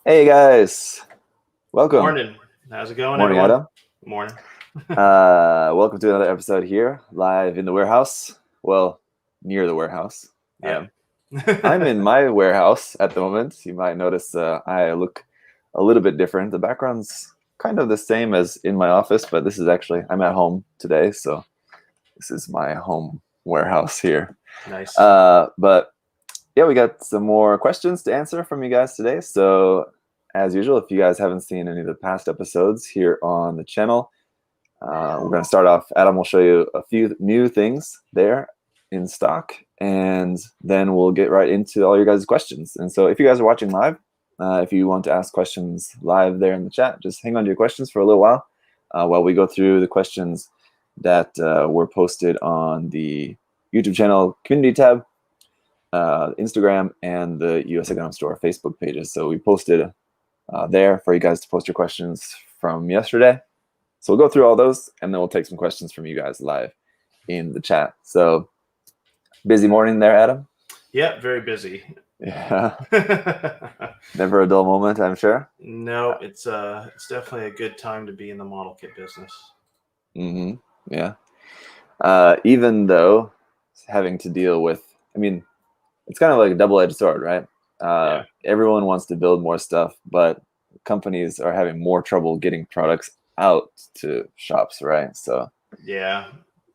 Hey guys, welcome. Morning. How's it going, Morning, everyone? Adam. Morning. Welcome to another episode here, live in the warehouse. Well, near the warehouse. Yeah. I'm in my warehouse at the moment. You might notice I look a little bit different. The background's kind of the same as in my office, but this is actually I'm at home today, so this is my home warehouse here. Nice. But yeah, we got some more questions to answer from you guys today. So, as usual, if you guys haven't seen any of the past episodes here on the channel, we're going to start off. Adam will show you a few new things there in stock, and then we'll get right into all your guys' questions. And so, if you guys are watching live, if you want to ask questions live there in the chat, just hang on to your questions for a little while we go through the questions that were posted on the YouTube channel community tab, Instagram, and the USA Gundam Store Facebook pages. So we posted there for you guys to post your questions from yesterday. So we'll go through all those, and then we'll take some questions from you guys live in the chat. So busy morning there, Adam? Yeah, very busy. Yeah. Never a dull moment, I'm sure. No, it's definitely a good time to be in the model kit business. Mm-hmm. Yeah. Even though having to deal with, I mean, it's kind of like a double-edged sword, right? Yeah. Everyone wants to build more stuff, but companies are having more trouble getting products out to shops, right? So Yeah.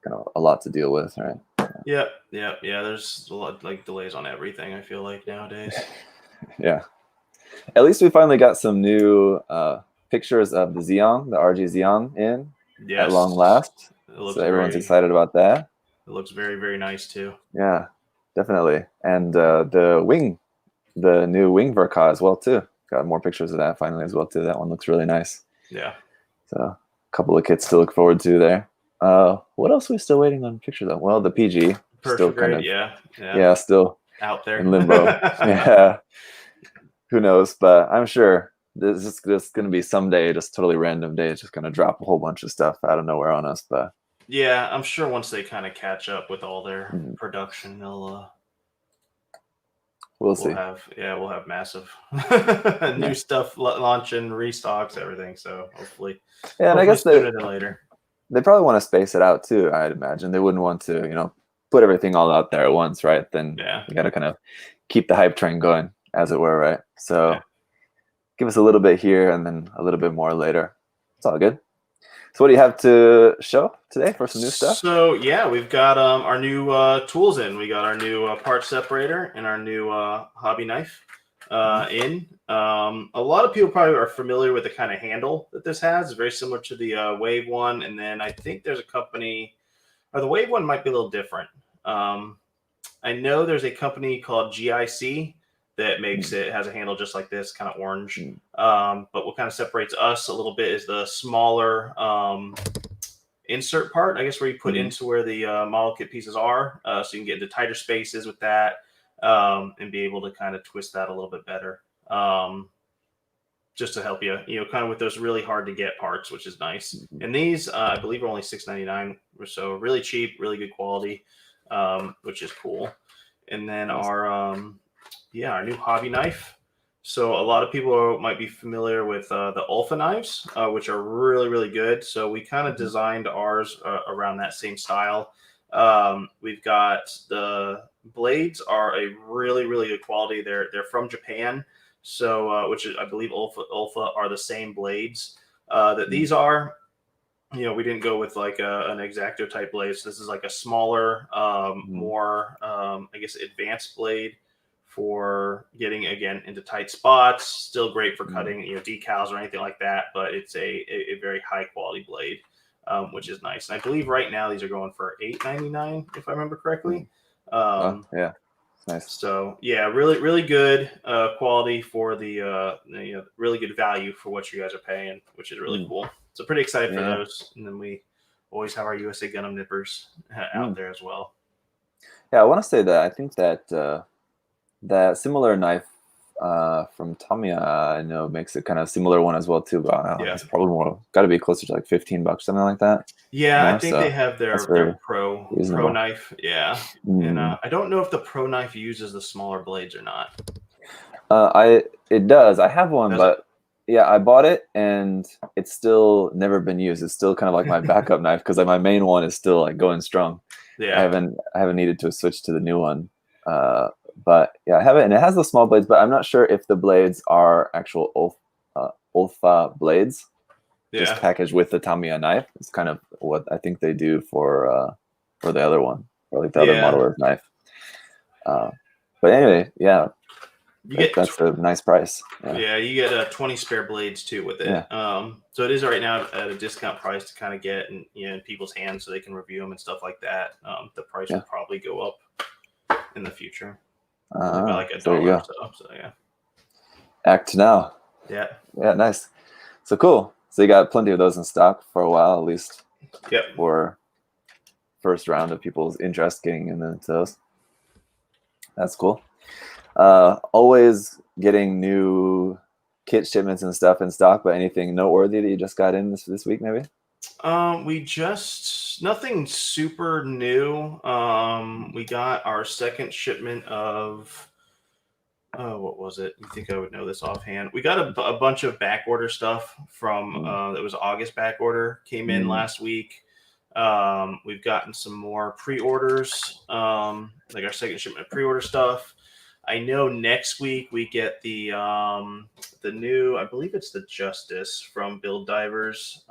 kind of a lot to deal with, right? Yeah. There's a lot like delays on everything, I feel like nowadays. Yeah. At least we finally got some new pictures of the Xeon, the RG Xeon in Yes. at long last. It looks So everyone's excited about that. It looks very, very nice too. Yeah, definitely. And the new wing Verka as well too. Got more pictures of that finally as well too. That one looks really nice. Yeah. So a couple of kits to look forward to there. What else are we still waiting on pictures of? Well, the PG still kind of yeah, still out there in limbo. Yeah, who knows? But I'm sure this is just going to be someday, just totally random day. It's just going to drop a whole bunch of stuff out of nowhere on us. But yeah, I'm sure once they kind of catch up with all their production, we'll see. We'll have massive new stuff launching, restocks, everything. So hopefully, and I guess sooner than later. They probably want to space it out too. I'd imagine they wouldn't want to, put everything all out there at once, right? Then you got to kind of keep the hype train going, as it were, right? So give us a little bit here and then a little bit more later. It's all good. So what do you have to show today for some new stuff? So yeah, we've got our new tools in. We got our new part separator and our new hobby knife in. A lot of people probably are familiar with the kind of handle that this has. It's very similar to the Wave one, and then I think there's a company, or the Wave one might be a little different. I know there's a company called GIC that makes it, has a handle just like this, kind of orange. But what kind of separates us a little bit is the smaller insert part, I guess, where you put into where the model kit pieces are, so you can get into tighter spaces with that, and be able to kind of twist that a little bit better, just to help you, kind of with those really hard to get parts, which is nice. And these, I believe, are only $6.99 or so, really cheap, really good quality, which is cool. And then our new hobby knife. So a lot of people might be familiar with the Olfa Knives, which are really, really good. So we kind of designed ours around that same style. We've got the blades are a really, really good quality. They're from Japan. So, which is, I believe Olfa are the same blades that these are. We didn't go with like an X-Acto type blade. So this is like a smaller, more, I guess, advanced blade for getting, again, into tight spots. Still great for cutting, decals or anything like that. But it's a very high quality blade, which is nice. And I believe right now these are going for $8.99, if I remember correctly. Yeah. Nice. So yeah, really, really good quality for the really good value for what you guys are paying, which is really cool. So pretty excited for those. And then we always have our USA Gundam Nippers out there as well. Yeah, I want to say that I think that that similar knife from Tamiya, I know, makes a kind of similar one as well too. But it's probably more, got to be closer to like $15, something like that. Yeah, I think they have their pro knife. Yeah, and I don't know if the pro knife uses the smaller blades or not. It does. I have one, Does but yeah, I bought it and it's still never been used. It's still kind of like my backup knife because my main one is still like going strong. Yeah. I haven't needed to switch to the new one. But yeah, I have it, and it has the small blades. But I'm not sure if the blades are actual Olfa blades, just Yeah. packaged with the Tamiya knife. It's kind of what I think they do for the other one, or like the other model of knife. But anyway, yeah, You get that's a nice price. Yeah, you get 20 spare blades too with it. Yeah. So it is right now at a discount price to kind of get in people's hands so they can review them and stuff like that. The price will probably go up in the future, by like $1 or so. So yeah. Act now. Yeah. Yeah, nice. So cool. So you got plenty of those in stock for a while, at least. Yep. For first round of people's interest getting into those. That's cool. Always getting new kit shipments and stuff in stock, but anything noteworthy that you just got in this week, maybe? We just nothing super new. We got our second shipment of what was it? You think I would know this offhand? We got a bunch of back order stuff from that was August back order, came in last week. We've gotten some more pre-orders, like our second shipment of pre-order stuff. I know next week we get the new, I believe it's the Justice from Build Divers.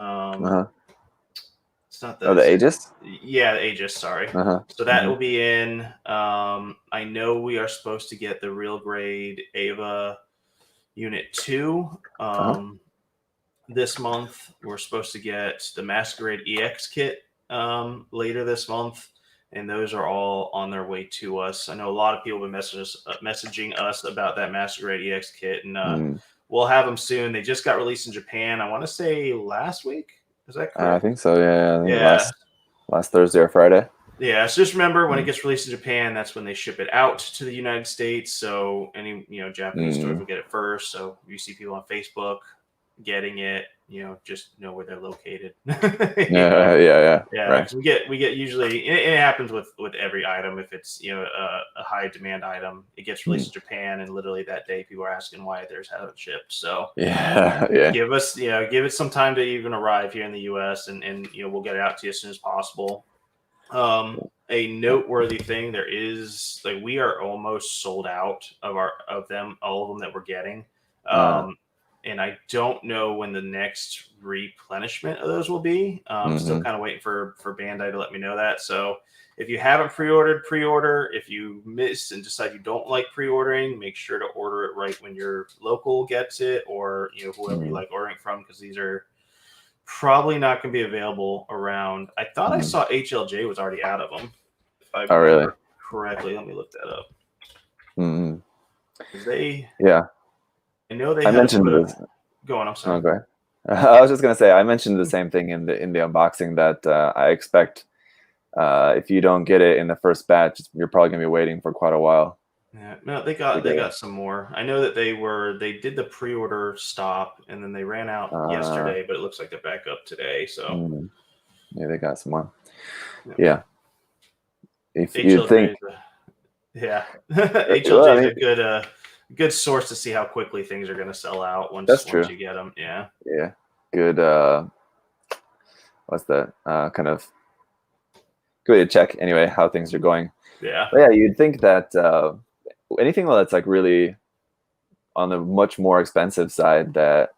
It's not the Aegis? Yeah, the Aegis, sorry. So that will be in. I know we are supposed to get the real grade Ava Unit 2 this month. We're supposed to get the Masquerade EX kit later this month, and those are all on their way to us. I know a lot of people have been messaging us about that Masquerade EX kit, and we'll have them soon. They just got released in Japan, I want to say last week. Is that correct? I think so, yeah. I think last Thursday or Friday. Yeah, so just remember when it gets released in Japan, that's when they ship it out to the United States. So any Japanese stores will get it first. So you see people on Facebook getting it, just know where they're located. Yeah. Right. We get usually it happens with every item. If it's a high demand item, it gets released in Japan, and literally that day people are asking why theirs hasn't shipped. So give it some time to even arrive here in the US, and we'll get it out to you as soon as possible. A noteworthy thing there is, like, we are almost sold out of all of them that we're getting. And I don't know when the next replenishment of those will be. Still kind of waiting for Bandai to let me know that. So if you haven't pre-ordered, pre-order. If you miss and decide you don't like pre-ordering, make sure to order it right when your local gets it, or whoever you like ordering from, because these are probably not going to be available around. I thought I saw HLJ was already out of them. If I remember correctly, let me look that up. I know they. I mentioned this. Go on. I'm sorry. Okay. I was just gonna say I mentioned the same thing in the unboxing that I expect if you don't get it in the first batch, you're probably gonna be waiting for quite a while. Yeah, no, they got some more. I know that they did the pre-order stop, and then they ran out yesterday, but it looks like they're back up today. So yeah, they got some more. Yeah. If HLJ you think, HLJ is a good source to see how quickly things are going to sell out once you get them. Yeah. Good. What's that? Kind of good way to check anyway how things are going. Yeah. But yeah, you'd think that anything that's like really on the much more expensive side that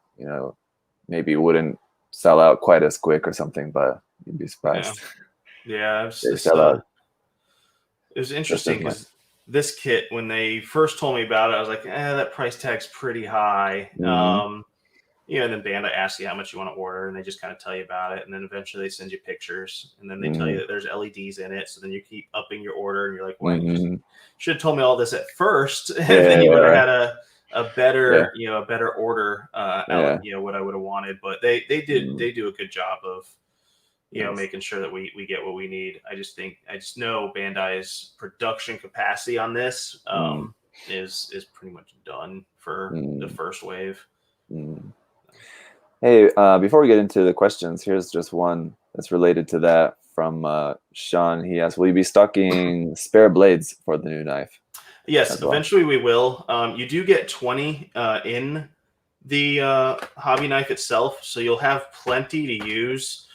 maybe wouldn't sell out quite as quick or something, but you'd be surprised. Yeah, it was interesting because this kit, when they first told me about it, I was like, that price tag's pretty high. And then Bandai asks you how much you want to order, and they just kind of tell you about it. And then eventually they send you pictures, and then they tell you that there's LEDs in it. So then you keep upping your order, and you're like, well, you should have told me all this at first. And then you would have had a better, a better order, what I would have wanted. But they do a good job of, making sure that we get what we need. I just know Bandai's production capacity on this is pretty much done for the first wave. Hey, before we get into the questions, here's just one that's related to that from Sean. He asked, will you be stocking spare blades for the new knife? Yes, as well? eventually we will. You do get 20 in the hobby knife itself, so you'll have plenty to use.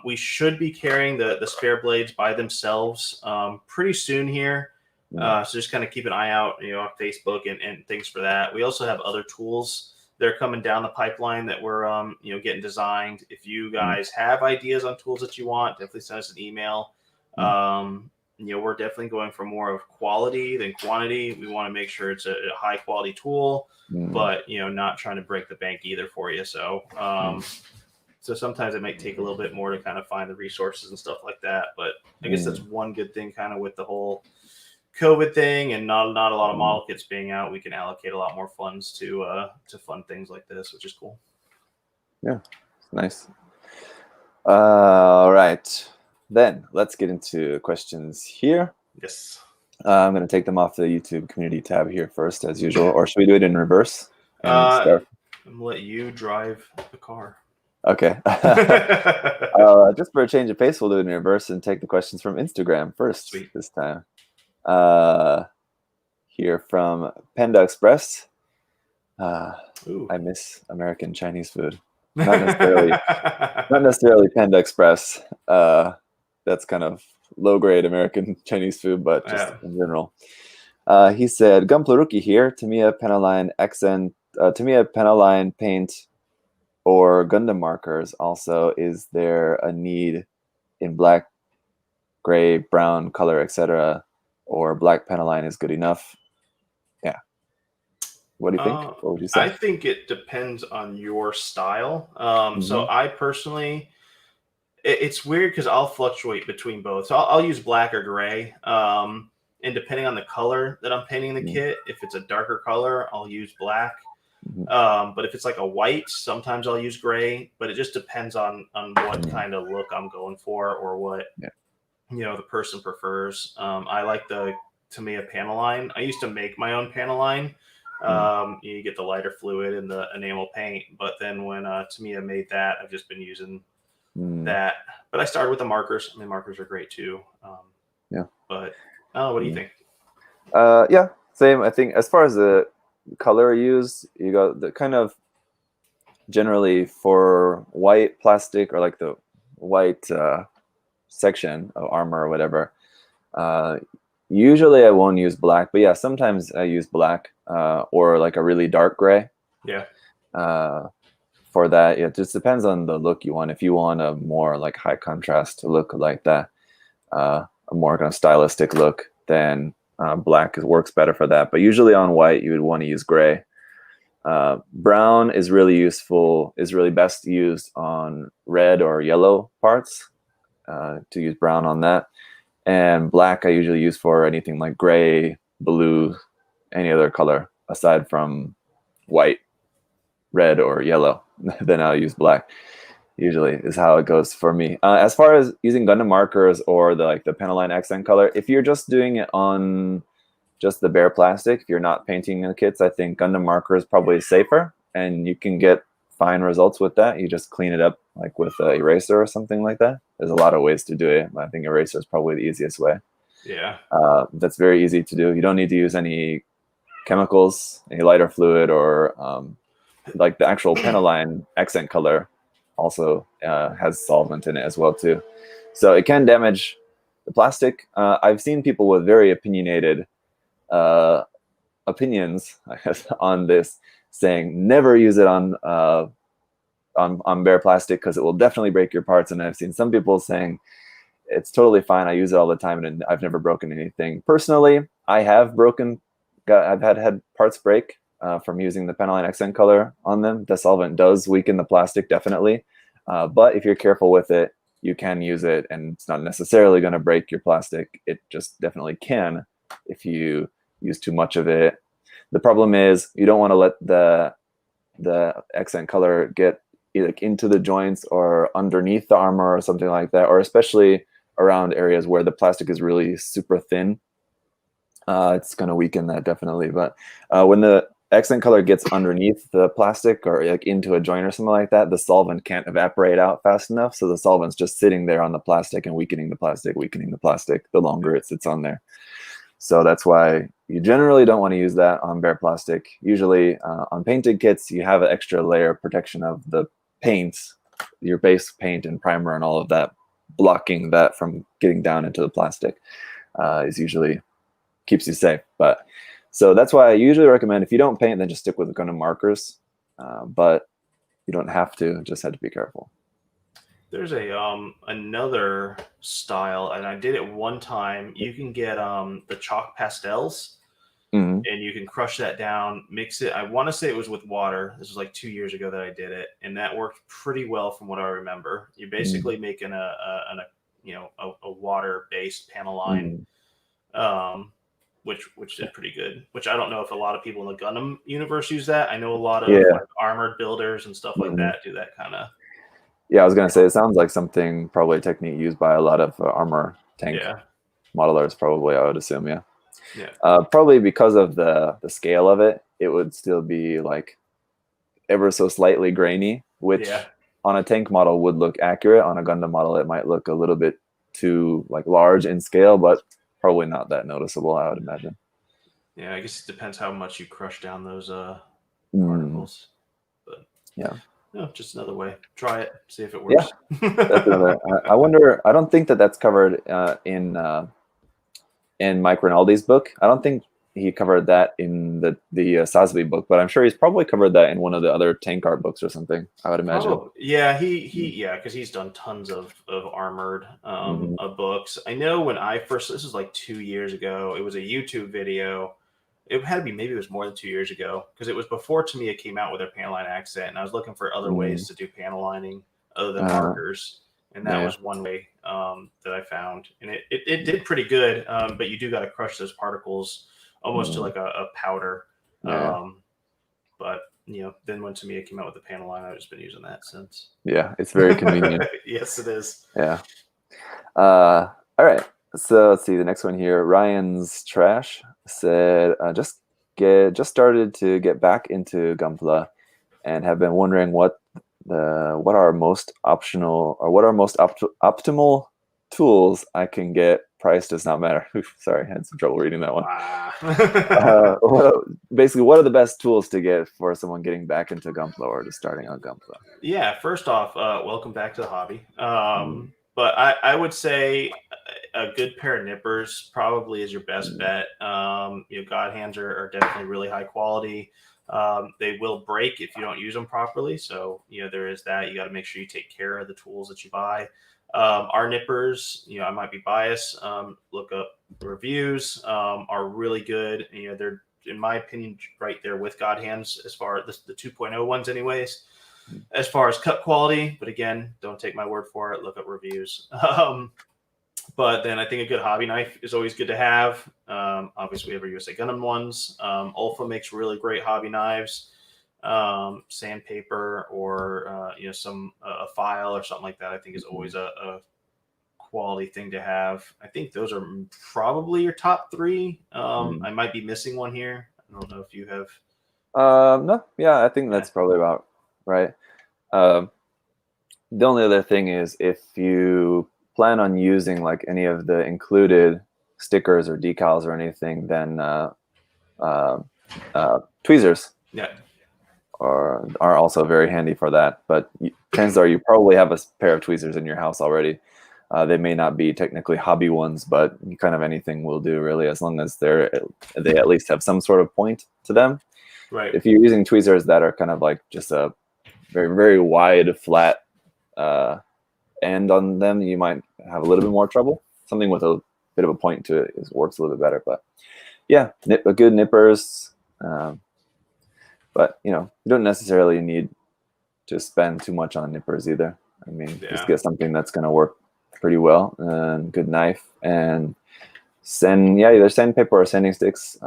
We should be carrying the spare blades by themselves pretty soon here. So just kind of keep an eye out, on Facebook and things for that. We also have other tools that are coming down the pipeline that we're getting designed. If you guys have ideas on tools that you want, definitely send us an email. We're definitely going for more of quality than quantity. We want to make sure it's a high quality tool, but not trying to break the bank either for you. So so sometimes it might take a little bit more to kind of find the resources and stuff like that. But I guess that's one good thing kind of with the whole COVID thing and not a lot of model kits being out. We can allocate a lot more funds to fund things like this, which is cool. Yeah, nice. All right. Then let's get into questions here. Yes. I'm going to take them off the YouTube community tab here first, as usual. Or should we do it in reverse? I'm going to let you drive the car. Okay. Just for a change of pace, we'll do it in reverse and take the questions from Instagram first. Sweet. This time. Here from Panda Express. I miss American Chinese food. Not necessarily Panda Express. That's kind of low-grade American Chinese food, but just in general. He said, Gunplug here, Tamiya Pentaline paint or Gundam markers. Also, is there a need in black, gray, brown color, etc., or black Pentaline is good enough? Yeah. What do you think? What would you say? I think it depends on your style. So I personally... It's weird because I'll fluctuate between both. So I'll use black or gray. And depending on the color that I'm painting the kit, if it's a darker color, I'll use black. But if it's like a white, sometimes I'll use gray. But it just depends on what kind of look I'm going for or what the person prefers. I like the Tamiya panel line. I used to make my own panel line. You get the lighter fluid and the enamel paint. But then when Tamiya made that, I've just been using that. But I started with the markers. I mean, markers are great too. But what do you think? Yeah, same. I think as far as the color used, you got the kind of generally for white plastic or like the white section of armor or whatever. Usually I won't use black, but yeah, sometimes I use black or like a really dark gray. Yeah. For that, it just depends on the look you want. If you want a more like high contrast look like that, a more kind of stylistic look, then black works better for that. But usually on white, you would want to use gray. Brown is really useful, is really best used on red or yellow parts, to use brown on that. And black I usually use for anything like gray, blue, any other color aside from white, red, or yellow. Then I'll use black. Usually is how it goes for me. As far as using Gundam markers or the Pentaline accent color, if you're just doing it on just the bare plastic, if you're not painting the kits, I think Gundam marker is probably safer, and you can get fine results with that. You just clean it up like with an eraser or something like that. There's a lot of ways to do it. I think eraser is probably the easiest way. Yeah. That's very easy to do. You don't need to use any chemicals, any lighter fluid, or like the actual Pentaline accent color also has solvent in it as well too. So it can damage the plastic. I've seen people with very opinionated opinions, I guess, on this, saying never use it on bare plastic because it will definitely break your parts. And I've seen some people saying it's totally fine. I use it all the time and I've never broken anything. Personally, I have I've had parts break from using the Pentaline accent color on them. The solvent does weaken the plastic, definitely. But if you're careful with it, you can use it, and it's not necessarily going to break your plastic. It just definitely can if you use too much of it. The problem is you don't want to let the accent color get like into the joints or underneath the armor or something like that, or especially around areas where the plastic is really super thin. It's going to weaken that, definitely. But when the accent color gets underneath the plastic or like into a joint or something like that, the solvent can't evaporate out fast enough. So the solvent's just sitting there on the plastic and weakening the plastic the longer it sits on there. So that's why you generally don't want to use that on bare plastic. Usually on painted kits, you have an extra layer of protection of the paint, your base paint and primer and all of that, blocking that from getting down into the plastic is usually keeps you safe. But so that's why I usually recommend, if you don't paint, then just stick with the Gundam markers. But you don't have to, just have to be careful. There's a another style, and I did it one time. You can get the chalk pastels, Mm-hmm. and you can crush that down, mix it. I want to say it was with water. This was like 2 years ago that I did it, and that worked pretty well from what I remember. You're basically making a water-based panel line, which did pretty good. Which I don't know if a lot of people in the Gundam universe use that. I know a lot of like armored builders and stuff like that do that kind of. Yeah, I was gonna say it sounds like something, probably a technique used by a lot of armor tank modelers. Probably, I would assume. Yeah. Probably because of the scale of it, it would still be like ever so slightly grainy, which on a tank model would look accurate. On a Gundam model, it might look a little bit too like large in scale, but probably not that noticeable, I would imagine. Yeah, I guess it depends how much you crush down those particles. But no, just another way. Try it, see if it works. Yeah, that's another. I wonder. I don't think that's covered in Mike Rinaldi's book. I don't think he covered that in the Sasbi book, but I'm sure he's probably covered that in one of the other tank art books or something, I would imagine. Oh, yeah, because he's done tons of armored books. I know when I first, this was like 2 years ago, it was a YouTube video. It had to be, maybe it was more than 2 years ago, because it was before Tamiya came out with their panel line accent, and I was looking for other ways to do panel lining other than markers, and that was one way that I found, and it did pretty good, but you do got to crush those particles almost to like a powder. But then when Tamiya came out with the panel line, I've just been using that since. Yeah, it's very convenient. Yes, it is. Yeah. All right. So let's see the next one here. Ryan's Trash said, just started to get back into Gunpla and have been wondering what are most optional, or what are most optimal tools I can get. Price does not matter. Sorry, I had some trouble reading that one. Basically, what are the best tools to get for someone getting back into Gunpla or just starting on Gunpla? Yeah, first off, welcome back to the hobby. But I would say a good pair of nippers probably is your best bet. God hands are definitely really high quality. They will break if you don't use them properly. So, there is that. You got to make sure you take care of the tools that you buy. Our nippers, I might be biased. Look up reviews, are really good. They're, in my opinion, right there with God hands as far as the 2.0 ones anyways, as far as cut quality. But again, don't take my word for it. Look up reviews. But then I think a good hobby knife is always good to have. Obviously, we have our USA Gundam ones. Olfa makes really great hobby knives. Sandpaper or some a file or something like that, I think is always a quality thing to have. I think those are probably your top three. I might be missing one here. I don't know if you have. No, yeah, I think that's probably about right. The only other thing is, if you plan on using like any of the included stickers or decals or anything, then tweezers are also very handy for that. But chances are you probably have a pair of tweezers in your house already. They may not be technically hobby ones, but kind of anything will do, really, as long as they at least have some sort of point to them. Right. If you're using tweezers that are kind of like just a very, very wide, flat end on them, you might have a little bit more trouble. Something with a bit of a point to it works a little bit better. But yeah, a good nippers. But you don't necessarily need to spend too much on nippers either. I mean, just get something that's going to work pretty well, and good knife, and either sandpaper or sanding sticks.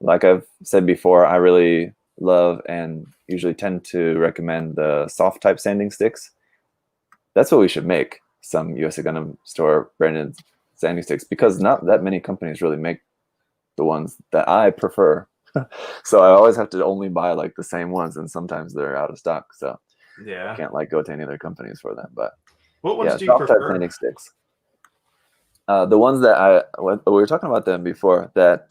Like I've said before, I really love and usually tend to recommend the soft type sanding sticks. That's what we should make, some USA Gundam Store branded sanding sticks, because not that many companies really make the ones that I prefer. So I always have to only buy like the same ones, and sometimes they're out of stock. So I can't go to any other companies for them. But what ones do you prefer? Sanding sticks. The ones that we were talking about them before, that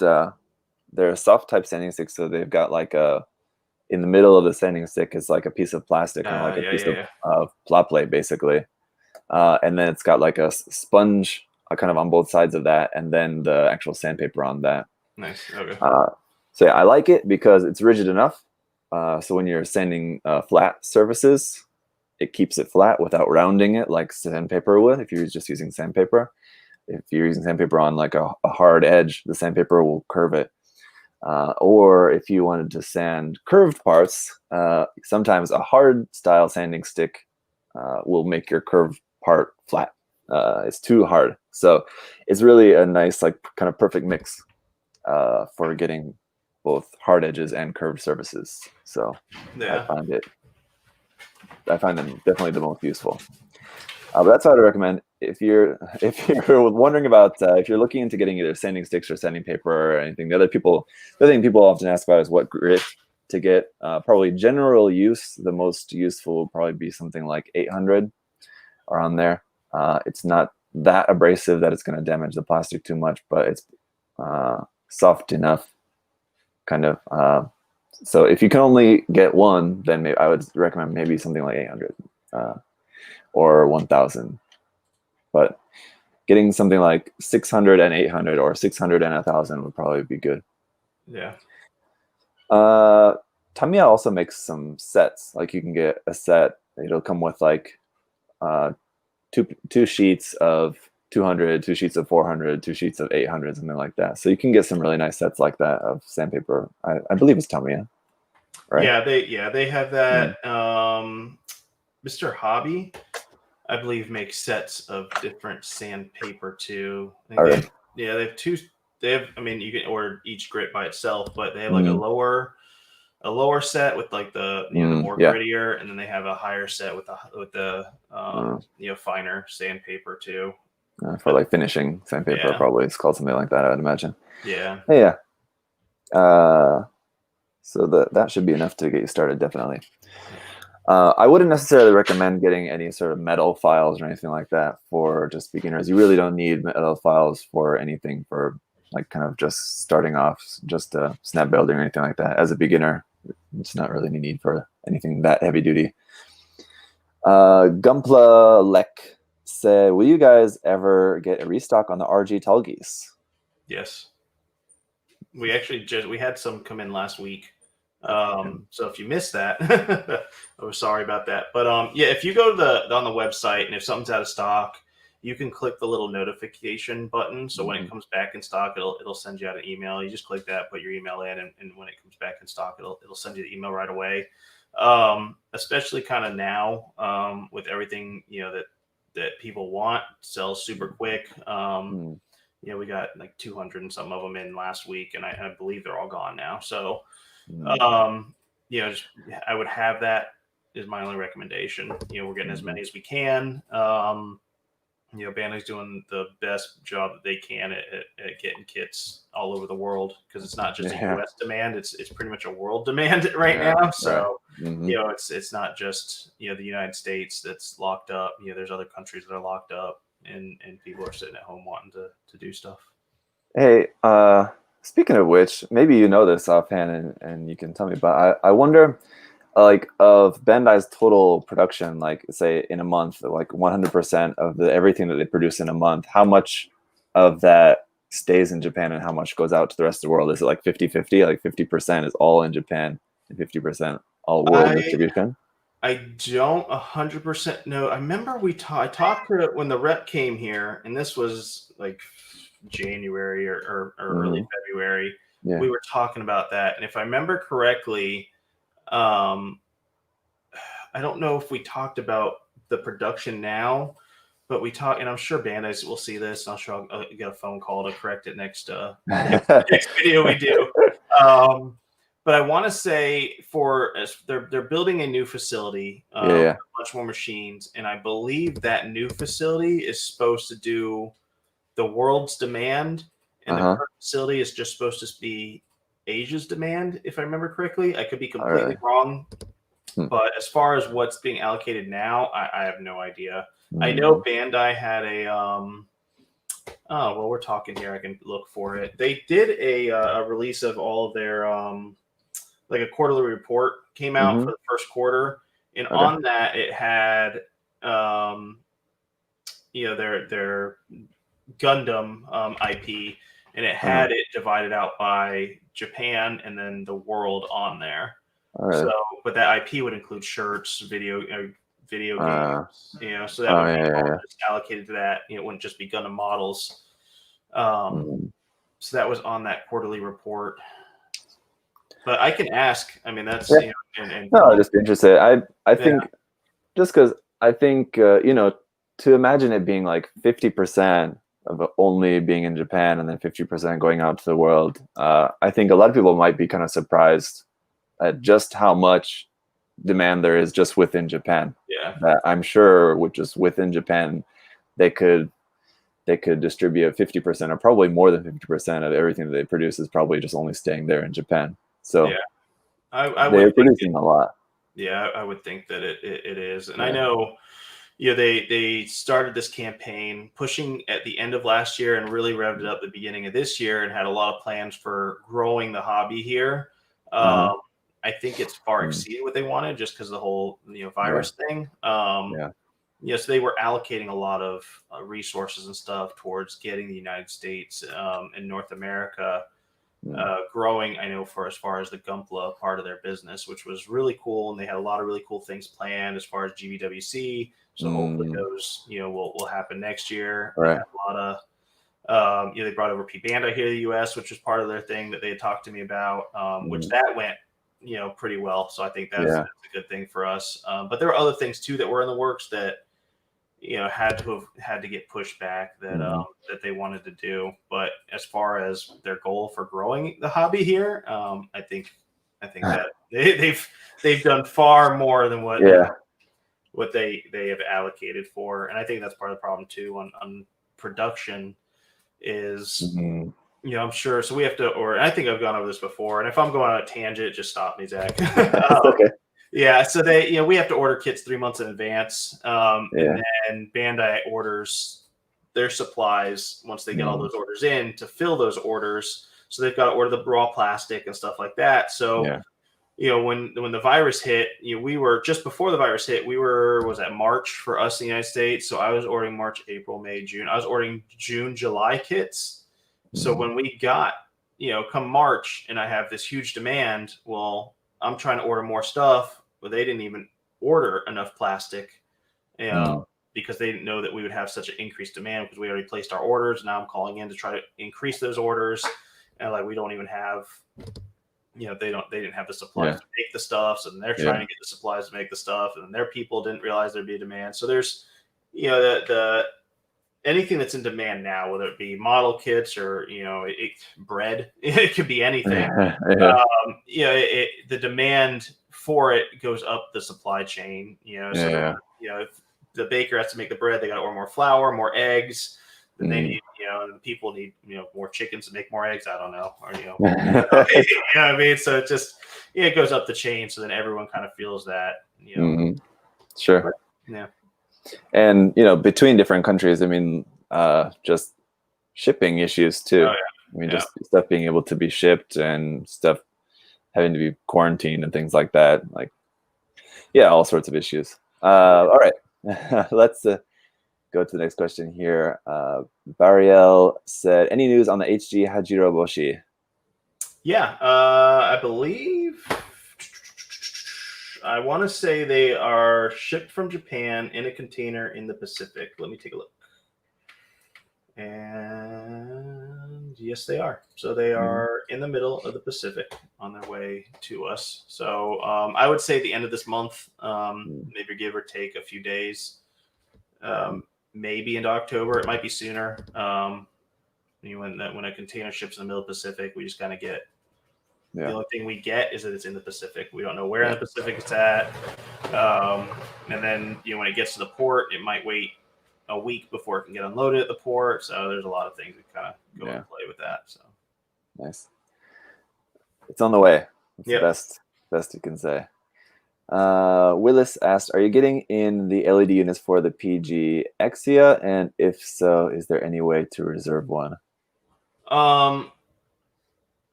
they're soft type sanding sticks, so they've got like in the middle of the sanding stick is like a piece of plastic, kind of like a piece of flat plate, basically. And then it's got like a sponge kind of on both sides of that, and then the actual sandpaper on that. Nice. Okay. So yeah, I like it because it's rigid enough. So when you're sanding flat surfaces, it keeps it flat without rounding it like sandpaper would if you're just using sandpaper. If you're using sandpaper on like a hard edge, the sandpaper will curve it. Or if you wanted to sand curved parts, sometimes a hard style sanding stick will make your curved part flat. It's too hard. So it's really a nice, like, kind of perfect mix for getting both hard edges and curved surfaces. So yeah. I find them definitely the most useful. But that's what I'd recommend if you're wondering about if you're looking into getting either sanding sticks or sanding paper or anything. The other thing people often ask about is what grit to get. Probably general use, the most useful will probably be something like 800 around there. It's not that abrasive that it's going to damage the plastic too much, but it's soft enough, kind of. So if you can only get one, then maybe I would recommend maybe something like 800 or 1000. But getting something like 600 and 800 or 600 and 1000 would probably be good. Yeah. Tamiya also makes some sets. Like you can get a set. It'll come with like two sheets of 200, 2 sheets of 400, 2 sheets of 800, something like that. So you can get some really nice sets like that of sandpaper. I believe it's Tamiya, right? Yeah, they have that. Mr. Hobby, I believe, makes sets of different sandpaper too. I think they have two. They have. I mean, you can order each grit by itself, but they have like a lower set with like the the more grittier, and then they have a higher set with the finer sandpaper too. For like finishing sandpaper, probably it's called something like that, I would imagine. Yeah. Yeah. So that should be enough to get you started, definitely. I wouldn't necessarily recommend getting any sort of metal files or anything like that for just beginners. You really don't need metal files for anything, for like kind of just starting off, just snap building or anything like that. As a beginner, it's not really any need for anything that heavy duty. Gunplug said, will you guys ever get a restock on the RG Tulgis? Yes. We actually we had some come in last week. So if you missed that, I was sorry about that. But yeah, if you go to on the website and if something's out of stock, you can click the little notification button. So when it comes back in stock, it'll send you out an email. You just click that, put your email in, and when it comes back in stock, it'll send you the email right away. Especially kind of now with everything that people want, sells super quick. We got like 200 and some of them in last week, and I believe they're all gone now. So I would have that is my only recommendation. We're getting as many as we can. Bandai's doing the best job that they can at getting kits all over the world, because it's not just a U.S. demand; it's pretty much a world demand right now. So it's not just the United States that's locked up. There's other countries that are locked up, and people are sitting at home wanting to do stuff. Hey, speaking of which, maybe you know this offhand, and you can tell me, but I wonder, like, of Bandai's total production, like, say in a month, like 100% of everything that they produce in a month, how much of that stays in Japan and how much goes out to the rest of the world? Is it like 50-50? Like 50% is all in Japan and 50% all world distribution? I don't 100% know. I remember I talked to it when the rep came here, and this was like January or early February. Yeah. We were talking about that, and if I remember correctly, I don't know if we talked about the production now, but we talked, and I'm sure Bandai's will see this, and I'm sure I'll get a phone call to correct it next video we do. But I want to say they're building a new facility, much more machines, and I believe that new facility is supposed to do the world's demand, and the current facility is just supposed to be Asia's demand, if I remember correctly. I could be completely wrong, but as far as what's being allocated now, I have no idea. I know Bandai had Oh, well, we're talking here. I can look for it. They did a release of all of their like a quarterly report came out Mm-hmm. for the first quarter, and Okay. on that it had their Gundam IP, and it had it divided out by Japan and then the world on there. All right. So, but that IP would include shirts, video games, so that Oh, would be yeah, all yeah. just allocated to that. It wouldn't just be Gundam models. Mhm. So that was on that quarterly report. But I can ask. I mean, that's Yeah. and No, I'd just be interested. I Yeah. think just because I think to imagine it being like 50% of only being in Japan and then 50% going out to the world, I think a lot of people might be kind of surprised at just how much demand there is just within Japan. Yeah. That I'm sure with just within Japan, they could distribute 50% or probably more than 50% of everything that they produce is probably just only staying there in Japan. So Yeah. I they're would think producing a lot. Yeah, I would think that it is. And I Yeah. know, they started this campaign pushing at the end of last year and really revved it up at the beginning of this year and had a lot of plans for growing the hobby here. Uh-huh. I think it's far Mm. exceeded what they wanted just because of the whole Yeah. virus thing. Yeah. So they were allocating a lot of resources and stuff towards getting the United States and North America growing. I know for as far as the Gunpla part of their business, which was really cool, and they had a lot of really cool things planned as far as GVWC. So hopefully those will happen next year. Right. They had a lot of they brought over P Bandai here to the US, which was part of their thing that they had talked to me about, which that went pretty well. So I think that's a good thing for us. But there were other things too that were in the works that had to get pushed back that that they wanted to do. But as far as their goal for growing the hobby here, I think that they've done far more than what they have allocated for. And I think that's part of the problem too on production is I'm sure. So we have to, or I think I've gone over this before. And if I'm going on a tangent, just stop me, Zach. Okay. Yeah, so we have to order kits 3 months in advance, and then Bandai orders their supplies once they get all those orders in to fill those orders. So they've got to order the raw plastic and stuff like that. So when the virus hit, we were just before the virus hit. Was that March for us in the United States? So I was ordering March, April, May, June. I was ordering June, July kits. So when we got come March, and I have this huge demand, well, I'm trying to order more stuff. But they didn't even order enough plastic because they didn't know that we would have such an increased demand because we already placed our orders. Now I'm calling in to try to increase those orders, and we don't even have, they didn't have the supplies to make the stuff. So then they're trying to get the supplies to make the stuff, and then their people didn't realize there'd be a demand. So there's, the anything that's in demand now, whether it be model kits or bread, it could be anything. The demand for it goes up the supply chain. If the baker has to make the bread, they got to order more flour, more eggs. Then they need, and the people need, more chickens to make more eggs. I don't know, or I mean. So it just it goes up the chain. So then everyone kind of feels that. Sure. But, yeah. And between different countries, I mean, just shipping issues too. Oh, yeah. I mean, just stuff being able to be shipped and stuff having to be quarantined and things like that. All sorts of issues. All right, let's go to the next question here. Bariel said, "Any news on the HG Hajiro Boshi?" Yeah, I believe. I want to say they are shipped from Japan in a container in the Pacific. Let me take a look. And yes, they are. So they are in the middle of the Pacific on their way to us. So I would say the end of this month, maybe give or take a few days, maybe into October. It might be sooner. When a container ships in the middle of the Pacific, we just kind of get. The only thing we get is that it's in the Pacific. We don't know where in the Pacific it's at. And then when it gets to the port, it might wait a week before it can get unloaded at the port. So there's a lot of things that kind of go into play with that. So nice. It's on the way. It's the best you can say. Willis asked, are you getting in the LED units for the PG Exia? And if so, is there any way to reserve one? I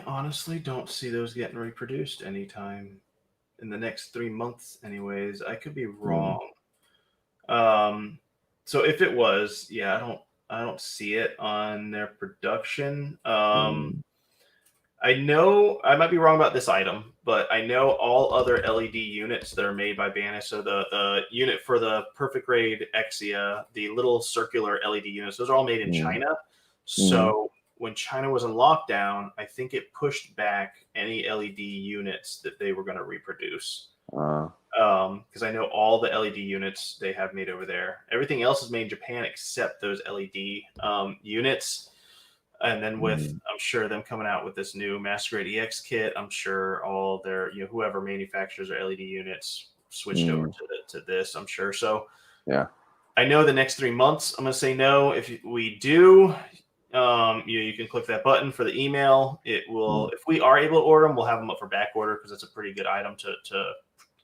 honestly don't see those getting reproduced anytime in the next 3 months anyways. I could be wrong. So if it was, yeah, I don't see it on their production. I know I might be wrong about this item, but I know all other LED units that are made by Banish. So the unit for the Perfect Grade Exia, the little circular LED units, those are all made in China. So when China was in lockdown, I think it pushed back any LED units that they were going to reproduce. Because I know all the LED units they have made over there. Everything else is made in Japan except those LED units. And then with, I'm sure them coming out with this new Master Grade EX kit, I'm sure all their, whoever manufactures their LED units switched over to this, I'm sure. So yeah, I know the next 3 months, I'm going to say no. If we do, you can click that button for the email. It will, if we are able to order them, we'll have them up for back order because it's a pretty good item to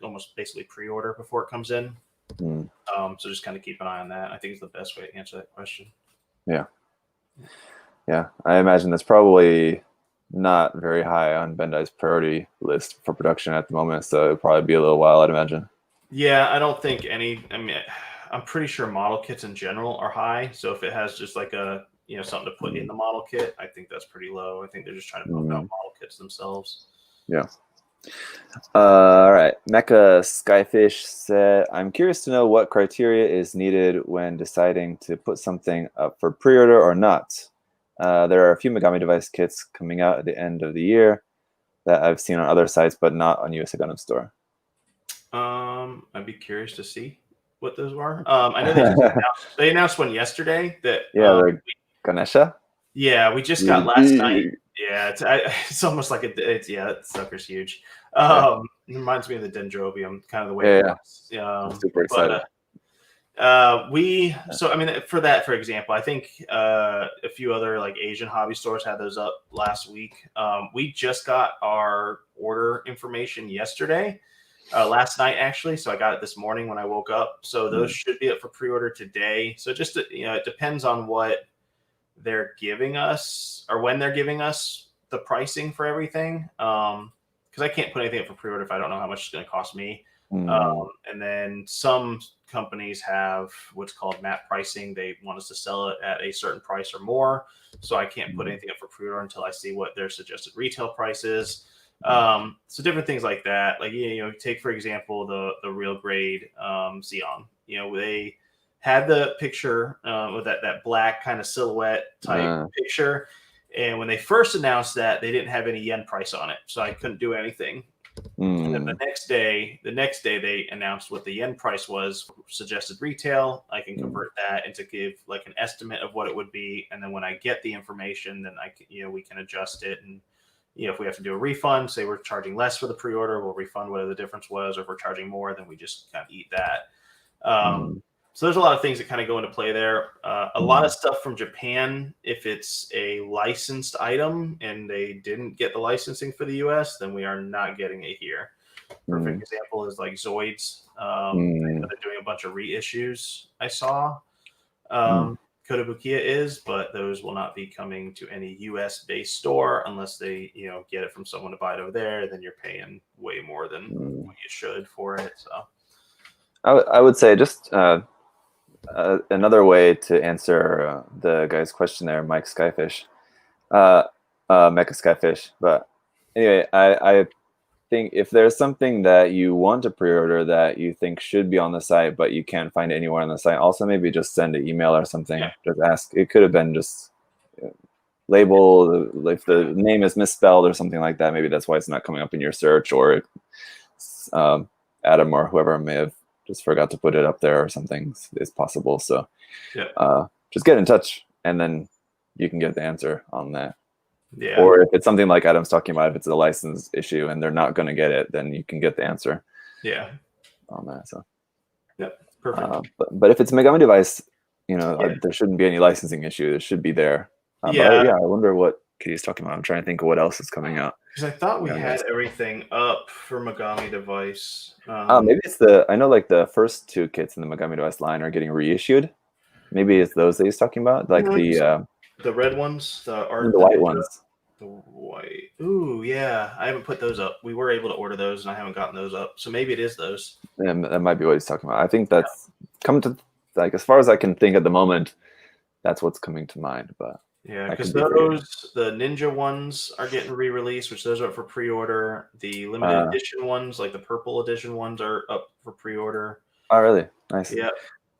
almost basically pre-order before it comes in. So just kind of keep an eye on that. I think it's the best way to answer that question. Yeah, I imagine that's probably not very high on Bandai's priority list for production at the moment, so it'll probably be a little while, I'd imagine. Yeah, I don't think I'm pretty sure model kits in general are high. So if it has just like a, something to put in the model kit, I think that's pretty low. I think they're just trying to pump out model kits themselves. Yeah. All right. Mecha Skyfish said, I'm curious to know what criteria is needed when deciding to put something up for pre-order or not. There are a few Megami Device kits coming out at the end of the year that I've seen on other sites, but not on USA Gundam Store. I'd be curious to see what those were. I know they announced one yesterday that the Ganesha. Yeah, we just got last night. Yeah, it's almost like that sucker's huge. It reminds me of the Dendrobium, kind of the way it looks. I'm super excited. For example, I think a few other like Asian hobby stores had those up last week. We just got our order information yesterday, last night actually. So I got it this morning when I woke up. So those should be up for pre-order today. So just it depends on what they're giving us or when they're giving us the pricing for everything. Because I can't put anything up for pre-order if I don't know how much it's going to cost me. And then some companies have what's called map pricing. They want us to sell it at a certain price or more. So I can't put anything up for pre-order until I see what their suggested retail price is. So different things like that. Like, take, for example, the real grade Xeon. They had the picture with that black kind of silhouette type picture. And when they first announced that, they didn't have any yen price on it. So I couldn't do anything. And then the next day they announced what the yen price was, suggested retail. I can convert that into give like an estimate of what it would be, and then when I get the information, then we can adjust it. And if we have to do a refund, say we're charging less for the pre-order, we'll refund whatever the difference was. Or if we're charging more, then we just kind of eat that. So there's a lot of things that kind of go into play there. A lot of stuff from Japan, if it's a licensed item and they didn't get the licensing for the US, then we are not getting it here. Perfect example is like Zoids. They're doing a bunch of reissues, I saw. Kotobukiya is, but those will not be coming to any US-based store unless they, get it from someone to buy it over there. Then you're paying way more than what you should for it. So I would say just another way to answer the guy's question there, Mike Skyfish, Mecha Skyfish. But anyway, I think if there's something that you want to pre-order that you think should be on the site, but you can't find it anywhere on the site, also maybe just send an email or something. Yeah. Just ask. It could have been just label, if the name is misspelled or something like that. Maybe that's why it's not coming up in your search, or Adam or whoever may have just forgot to put it up there or something. Is possible. So just get in touch and then you can get the answer on that. Yeah. Or if it's something like Adam's talking about, if it's a license issue and they're not going to get it, then you can get the answer. Yeah. On that. So. Yep. Perfect. But if it's a Megami device, there shouldn't be any licensing issue. It should be there. I wonder what Kitty's talking about. I'm trying to think of what else is coming out. Because I thought we Yeah, had nice. everything up for Megami Device. Maybe it's I know like the first two kits in the Megami Device line are getting reissued. Maybe it's those that he's talking about, like No, the the red ones, the art, the white ninja, ones. the white. Ooh, yeah. I haven't put those up. We were able to order those, and I haven't gotten those up. So maybe it is those. And that might be what he's talking about. I think that's come to like as far as I can think at the moment. That's what's coming to mind, but Yeah, I because could be forgetting. the ninja ones are getting re-released, which those are up for pre-order. The limited edition ones, like the purple edition ones, are up for pre-order. Oh, really? Nice. Yeah.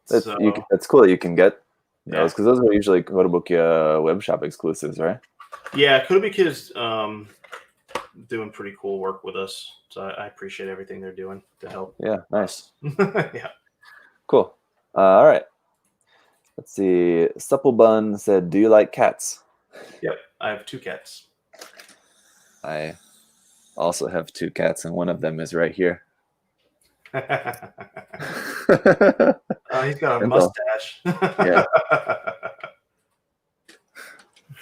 That's So that's cool that you can get yeah, those because those are usually Kotobukiya web shop exclusives, right? yeah. Kotobukiya's doing pretty cool work with us, so I appreciate everything they're doing to help. Yeah, nice. Yeah. Cool. All right. Let's see. Supple Bun said, "Do you like cats?" Yep. I have 2 cats. I also have 2 cats, and one of them is right here. Oh, he's got a Simple. mustache. Yeah.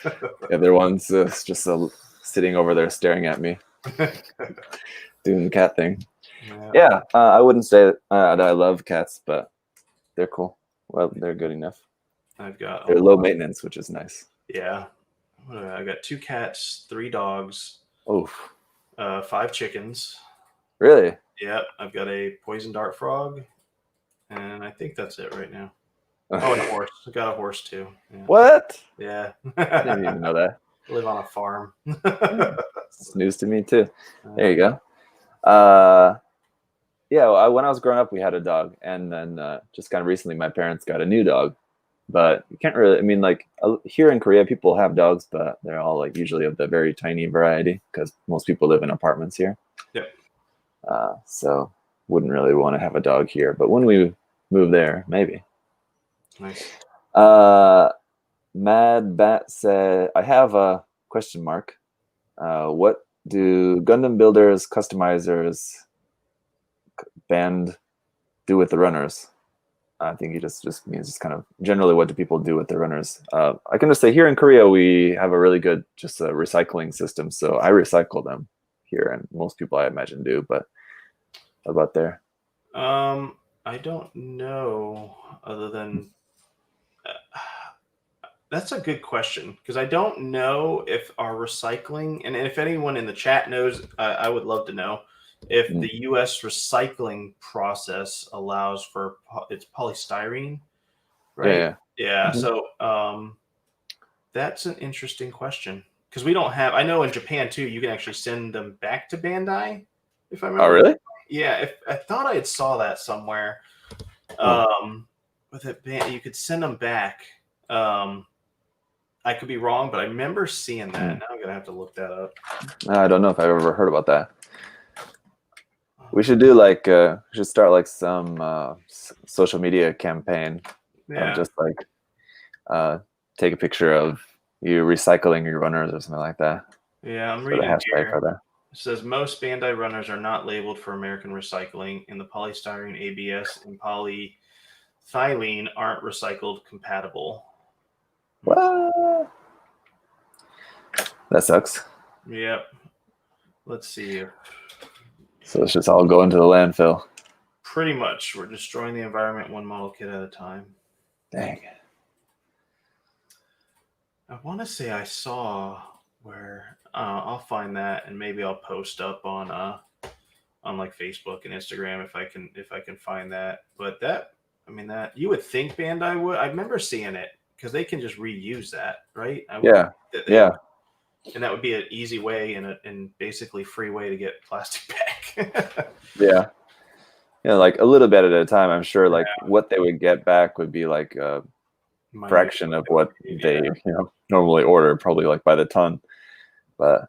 The other one's just sitting over there staring at me, doing the cat thing. Yeah, I wouldn't say that I love cats, but they're cool. Well, they're good enough. They're low maintenance, which is nice. Yeah. I got 2 cats, 3 dogs, Oh, 5 chickens. really? Yep. I've got a poison dart frog, and I think that's it right now. Oh, and a horse. I got a horse too. Yeah. What? Yeah. I didn't even know that. I live on a farm. It's news to me too. There you go. Yeah, when I was growing up, we had a dog, and then just kind of recently, my parents got a new dog. But you can't really. I mean, like here in Korea, people have dogs, but they're all like usually of the very tiny variety because most people live in apartments here. Yep. So wouldn't really want to have a dog here. But when we move there, maybe. Nice. Mad Bat said, "I have a question mark. What do Gundam builders, customizers, band do with the runners?" I think he just means just kind of generally what do people do with the runners. I can just say here in Korea we have a really good just a recycling system, so I recycle them here, and most people I imagine do. But how about there? I don't know other than that's a good question because I don't know if our recycling and if anyone in the chat knows, I would love to know if the U.S. recycling process allows for it's polystyrene, right? Yeah. So that's an interesting question because we don't have. I know in Japan too, you can actually send them back to Bandai. If I remember. Oh, really? Yeah. If I thought I had saw that somewhere. With it, you could send them back. I could be wrong, but I remember seeing that. Now I'm gonna have to look that up. I don't know if I've ever heard about that. We should do like we should start like some social media campaign. Yeah. Just like take a picture of you recycling your runners or something like that. Yeah, I'm reading here. For that. It says most Bandai runners are not labeled for American recycling, and the polystyrene, ABS, and polyethylene aren't recycled compatible. What? That sucks. Yep. Let's see. So it's just all go into the landfill. Pretty much. We're destroying the environment one model kit at a time. Dang. I want to say I saw where I'll find that and maybe I'll post up on like Facebook and Instagram if I can find that. But that you would think Bandai would. I remember seeing it because they can just reuse that, right? Yeah. And that would be an easy way and basically free way to get plastic back. Yeah, like a little bit at a time. I'm sure like what they would get back would be like a fraction of what they normally order, probably like by the ton. But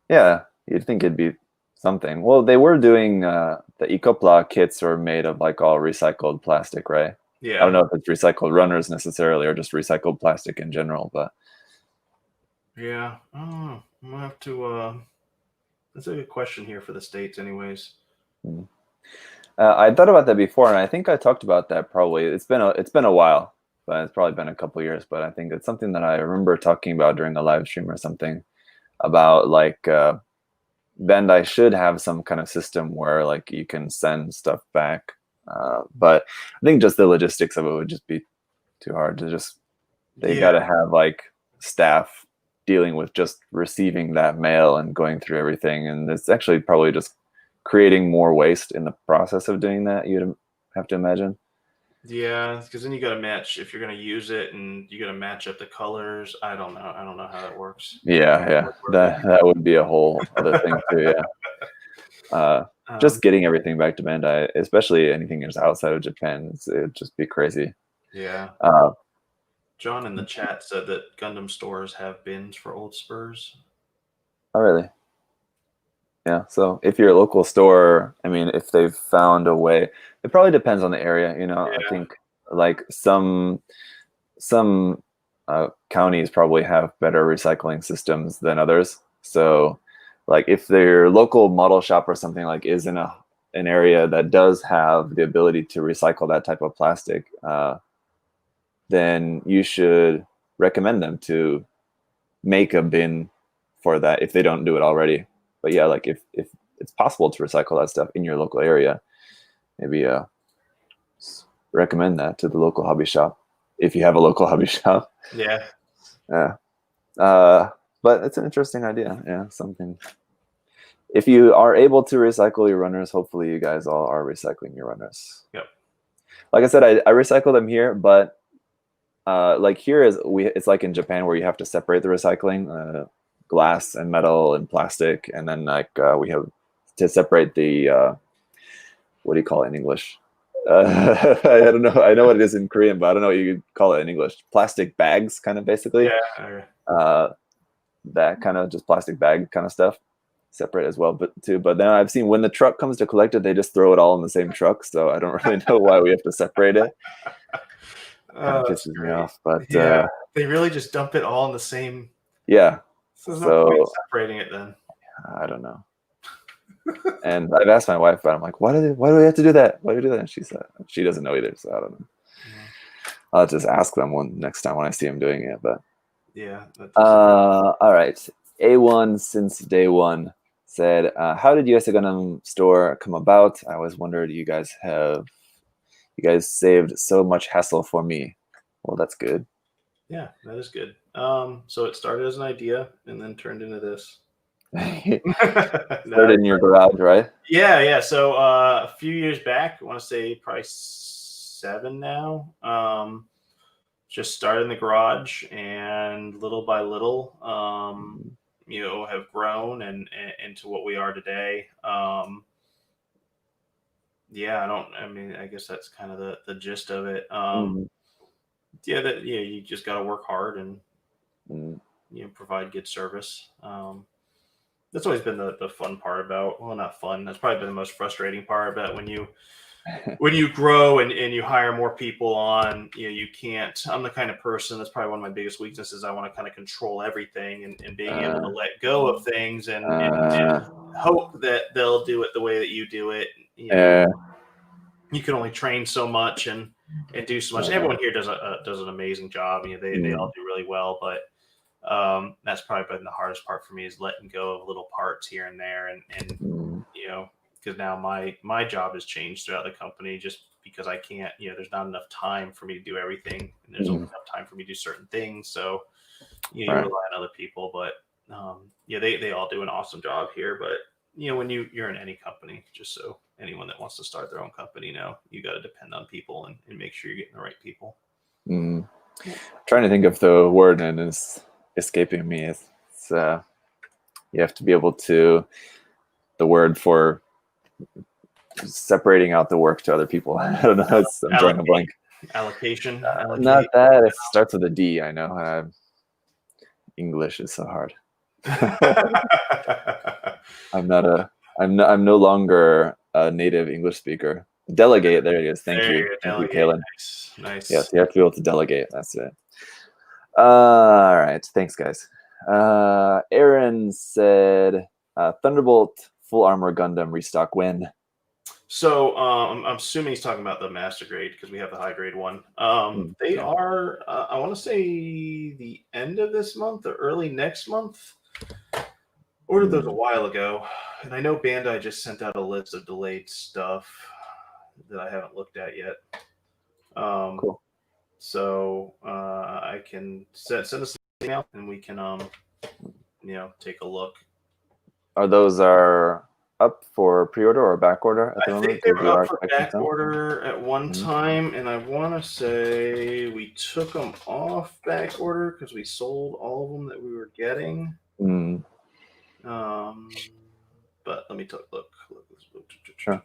yeah, you'd think it'd be something. Well, they were doing the Ecopla kits are made of like all recycled plastic, right? Yeah. I don't know if it's recycled runners necessarily or just recycled plastic in general, but yeah. I'm gonna have to that's a good question here for the States anyways. I thought about that before, and I think I talked about that probably. It's been a while, but it's probably been a couple years. But I think it's something that I remember talking about during a live stream or something. about like Bandai should have some kind of system where like you can send stuff back, but I think just the logistics of it would just be too hard to just. They got to have like staff dealing with just receiving that mail and going through everything, and it's actually probably just creating more waste in the process of doing that. You'd have to imagine. Yeah, because then you got to match if you're going to use it, and you got to match up the colors. I don't know. I don't know how that works. Yeah. That would be a whole other thing too. Yeah. Just getting everything back to Bandai, especially anything that's outside of Japan, it'd just be crazy. Yeah. John in the chat said that Gundam stores have bins for old spurs. Oh, really? Yeah. So if you're a local store, I mean, if they've found a way, it probably depends on the area. You know, I think like some counties probably have better recycling systems than others. So like if their local model shop or something like is in an area that does have the ability to recycle that type of plastic, then you should recommend them to make a bin for that if they don't do it already. But yeah, like if it's possible to recycle that stuff in your local area, maybe recommend that to the local hobby shop if you have a local hobby shop. Yeah. But it's an interesting idea. Yeah, something. If you are able to recycle your runners, hopefully you guys all are recycling your runners. Yep. Like I said, I recycle them here, but like here it's like in Japan where you have to separate the recycling, glass and metal and plastic, and then like we have to separate the what do you call it in English? I don't know. I know what it is in Korean, but I don't know what you call it in English. Plastic bags, kind of basically. Yeah. That kind of just plastic bag kind of stuff, separate as well. But then I've seen when the truck comes to collect it, they just throw it all in the same truck. So I don't really know why we have to separate it. Kind of pisses me off, but yeah, they really just dump it all in the same. Yeah. So there's no point separating it then. I don't know. And I've asked my wife about it. I'm like, why do we have to do that? Why do we do that? And she said she doesn't know either, so I don't know. Yeah. I'll just ask them next time when I see them doing it. But yeah. All right. A1 since day one said, how did USA Gundam Store come about? I always wondered, you guys saved so much hassle for me. Well, that's good. Yeah, that is good. So it started as an idea and then turned into this. Started in your garage, right? Yeah. So a few years back, I want to say probably 7 now. Just started in the garage, and little by little, have grown and into what we are today. I guess that's kind of the gist of it. You just got to work hard and provide good service. That's always been the fun part about, well, not fun. That's probably been the most frustrating part about when you grow and you hire more people on, you can't. I'm the kind of person that's probably one of my biggest weaknesses. I want to kind of control everything and being able to let go of things and hope that they'll do it the way that you do it. You can only train so much and do so much. Everyone here does an amazing job. They all do really well, but that's probably been the hardest part for me, is letting go of little parts here and there, and because now my job has changed throughout the company, just because I can't, there's not enough time for me to do everything, and there's only enough time for me to do certain things. So you rely on other people, but they all do an awesome job here. But when you're in any company, just so anyone that wants to start their own company, you got to depend on people and make sure you're getting the right people. Trying to think of the word, and it's escaping me. It's you have to be able to, the word for separating out the work to other people. I don't know. I'm drawing a blank. Allocation. Not that. It starts with a D. I know. English is so hard. I'm no longer a native English speaker. Delegate. There it is. Thank you. Thank you, Kaylin. Nice. Yes, you have to be able to delegate. That's it. All right. Thanks, guys. Aaron said, Thunderbolt Full Armor Gundam restock when? So I'm assuming he's talking about the master grade, because we have the high grade one. They are, I want to say, the end of this month or early next month. Ordered those a while ago, and I know Bandai just sent out a list of delayed stuff that I haven't looked at yet. Cool. So I can send us an email, and we can take a look. Are those up for pre-order or back order at the moment? I think they were up for back order at one time, and I want to say we took them off back order because we sold all of them that we were getting. But let me look. Sure.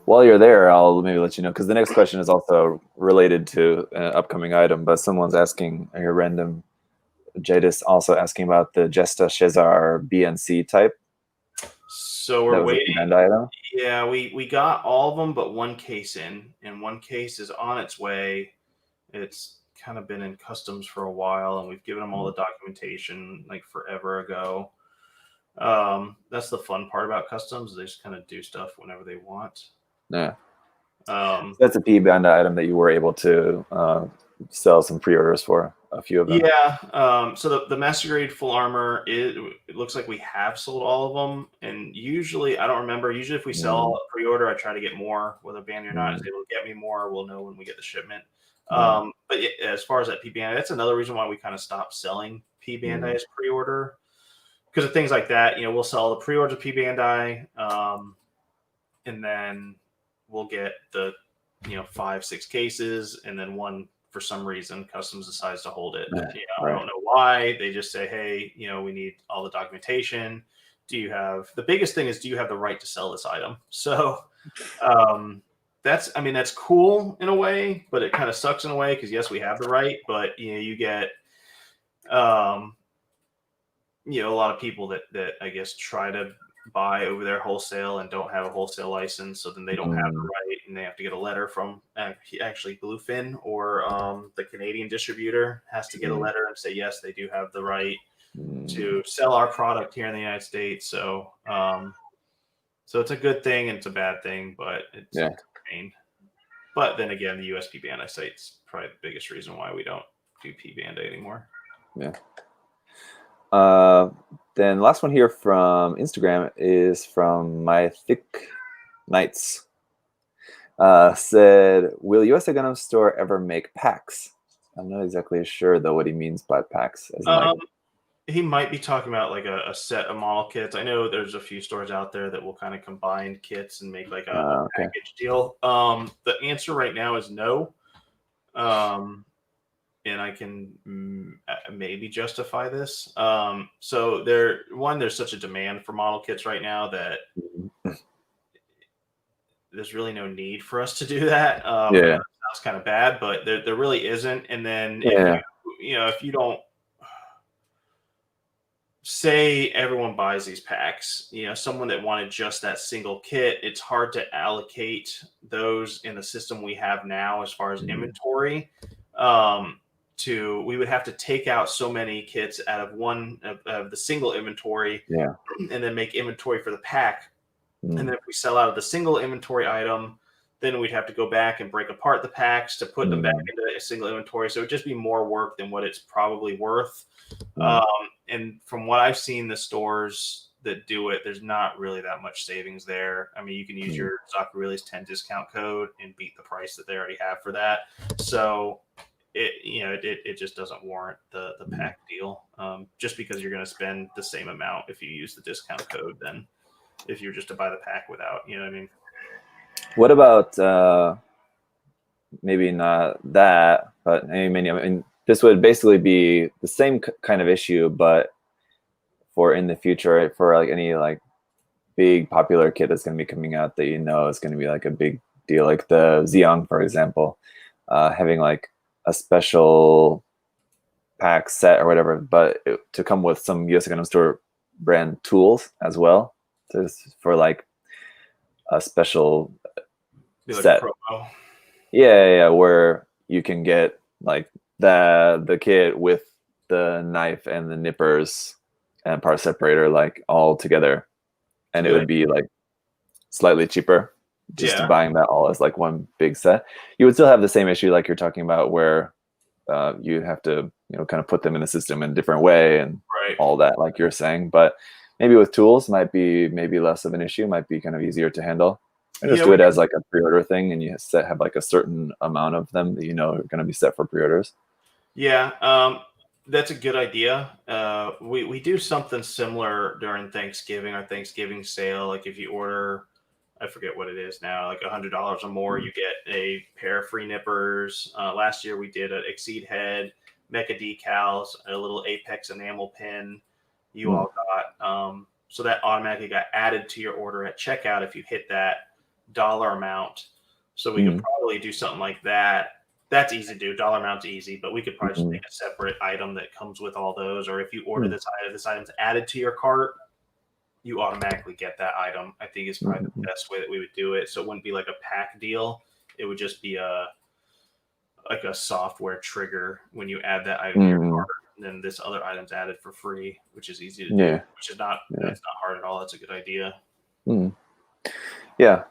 While you're there, I'll maybe let you know, because the next question is also related to an upcoming item, but someone's asking, a random Jadis also asking about the Gesta Cesar BNC type. So we're waiting. Item. Yeah, we got all of them but one case in, and one case is on its way. It's kind of been in customs for a while, and we've given them all the documentation like forever ago. That's the fun part about customs. They just kind of do stuff whenever they want. Yeah. That's a P Bandai item that you were able to sell some pre-orders for, a few of them. Yeah. So the Master Grade Full Armor, it looks like we have sold all of them. And usually, I don't remember, usually if we sell a pre-order, I try to get more. Whether Bandai or not is able to get me more, we'll know when we get the shipment. But as far as that P Bandai, that's another reason why we kind of stopped selling P Bandai as pre-order. Because of things like that, we'll sell the pre-order P Bandai, and then we'll get the 5-6 cases, and then one, for some reason, customs decides to hold it. I don't know why. They just say, hey, we need all the documentation. The biggest thing is, do you have the right to sell this item? So that's cool in a way, but it kind of sucks in a way, because yes, we have the right, but you get a lot of people that I guess try to buy over there wholesale and don't have a wholesale license, so then they don't have the right, and they have to get a letter from actually Bluefin or the Canadian distributor has to get a letter and say yes, they do have the right to sell our product here in the United States. So so it's a good thing and it's a bad thing, but it's a pain. But then again, the USP Bandai site's probably the biggest reason why we don't do P Bandai anymore. Yeah. Then last one here from Instagram is from My Thick Nights. Said, will USA Gundam Store ever make packs? I'm not exactly sure though what he means by packs. He might be talking about like a set of model kits. I know there's a few stores out there that will kind of combine kits and make like a package deal. The answer right now is no. And I can maybe justify this. So there's such a demand for model kits right now that there's really no need for us to do that. That sounds kind of bad, but there really isn't. And then if you don't say everyone buys these packs, someone that wanted just that single kit, it's hard to allocate those in the system we have now as far as inventory. We would have to take out so many kits out of one of the single inventory, and then make inventory for the pack. And then if we sell out of the single inventory item, then we'd have to go back and break apart the packs to put them back into a single inventory. So it'd just be more work than what it's probably worth. And from what I've seen, the stores that do it, there's not really that much savings there. I mean, you can use your ZakuAurelius 10 discount code and beat the price that they already have for that. So it just doesn't warrant the pack deal, just because you're going to spend the same amount if you use the discount code than if you're just to buy the pack without. You know what I mean? What about maybe not that, but I mean, this would basically be the same kind of issue, but for in the future, for like any like big popular kit that's going to be coming out that is going to be like a big deal, like the Xiong, for example, having like a special pack set or whatever, but to come with some USA Gundam Store brand tools as well, for like a special set. Where you can get like the kit with the knife and the nippers and part separator like all together, and it would be like slightly cheaper just buying that all as like one big set. You would still have the same issue like you're talking about, where you have to kind of put them in the system in a different way, and Right. all that, like you're saying. But maybe with tools, might be maybe less of an issue. Might be kind of easier to handle. And just do it as like a pre-order thing, and you have like a certain amount of them that are going to be set for pre-orders. Yeah, that's a good idea. We do something similar during Thanksgiving, our Thanksgiving sale. Like if you order, I forget what it is now, like $100 or more, you get a pair of free nippers. Last year we did an Exceed head, Mecha decals, a little Apex enamel pin. You all got so that automatically got added to your order at checkout if you hit that dollar amount. So we could probably do something like that. That's easy to do. Dollar amount's easy, but we could probably just make a separate item that comes with all those. Or if you order this item's added to your cart, you automatically get that item. I think is probably the best way that we would do it. So it wouldn't be like a pack deal. It would just be like a software trigger when you add that item to your cart. And then this other item's added for free, which is easy to do. Which is not that's not hard at all. That's a good idea. Yeah.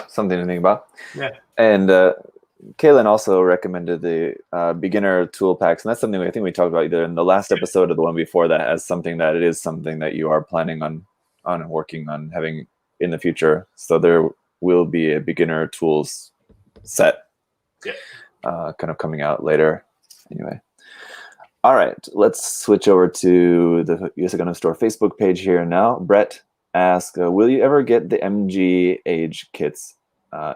Something to think about. Yeah. And Kaylin also recommended the beginner tool packs, and that's something I think we talked about either in the last episode or the one before that, as something that it is something that you are planning on working on having in the future. So there will be a beginner tools set, kind of coming out later. Anyway, all right, let's switch over to the USA Gundam Store Facebook page here now. Brett asked, will you ever get the MG age kits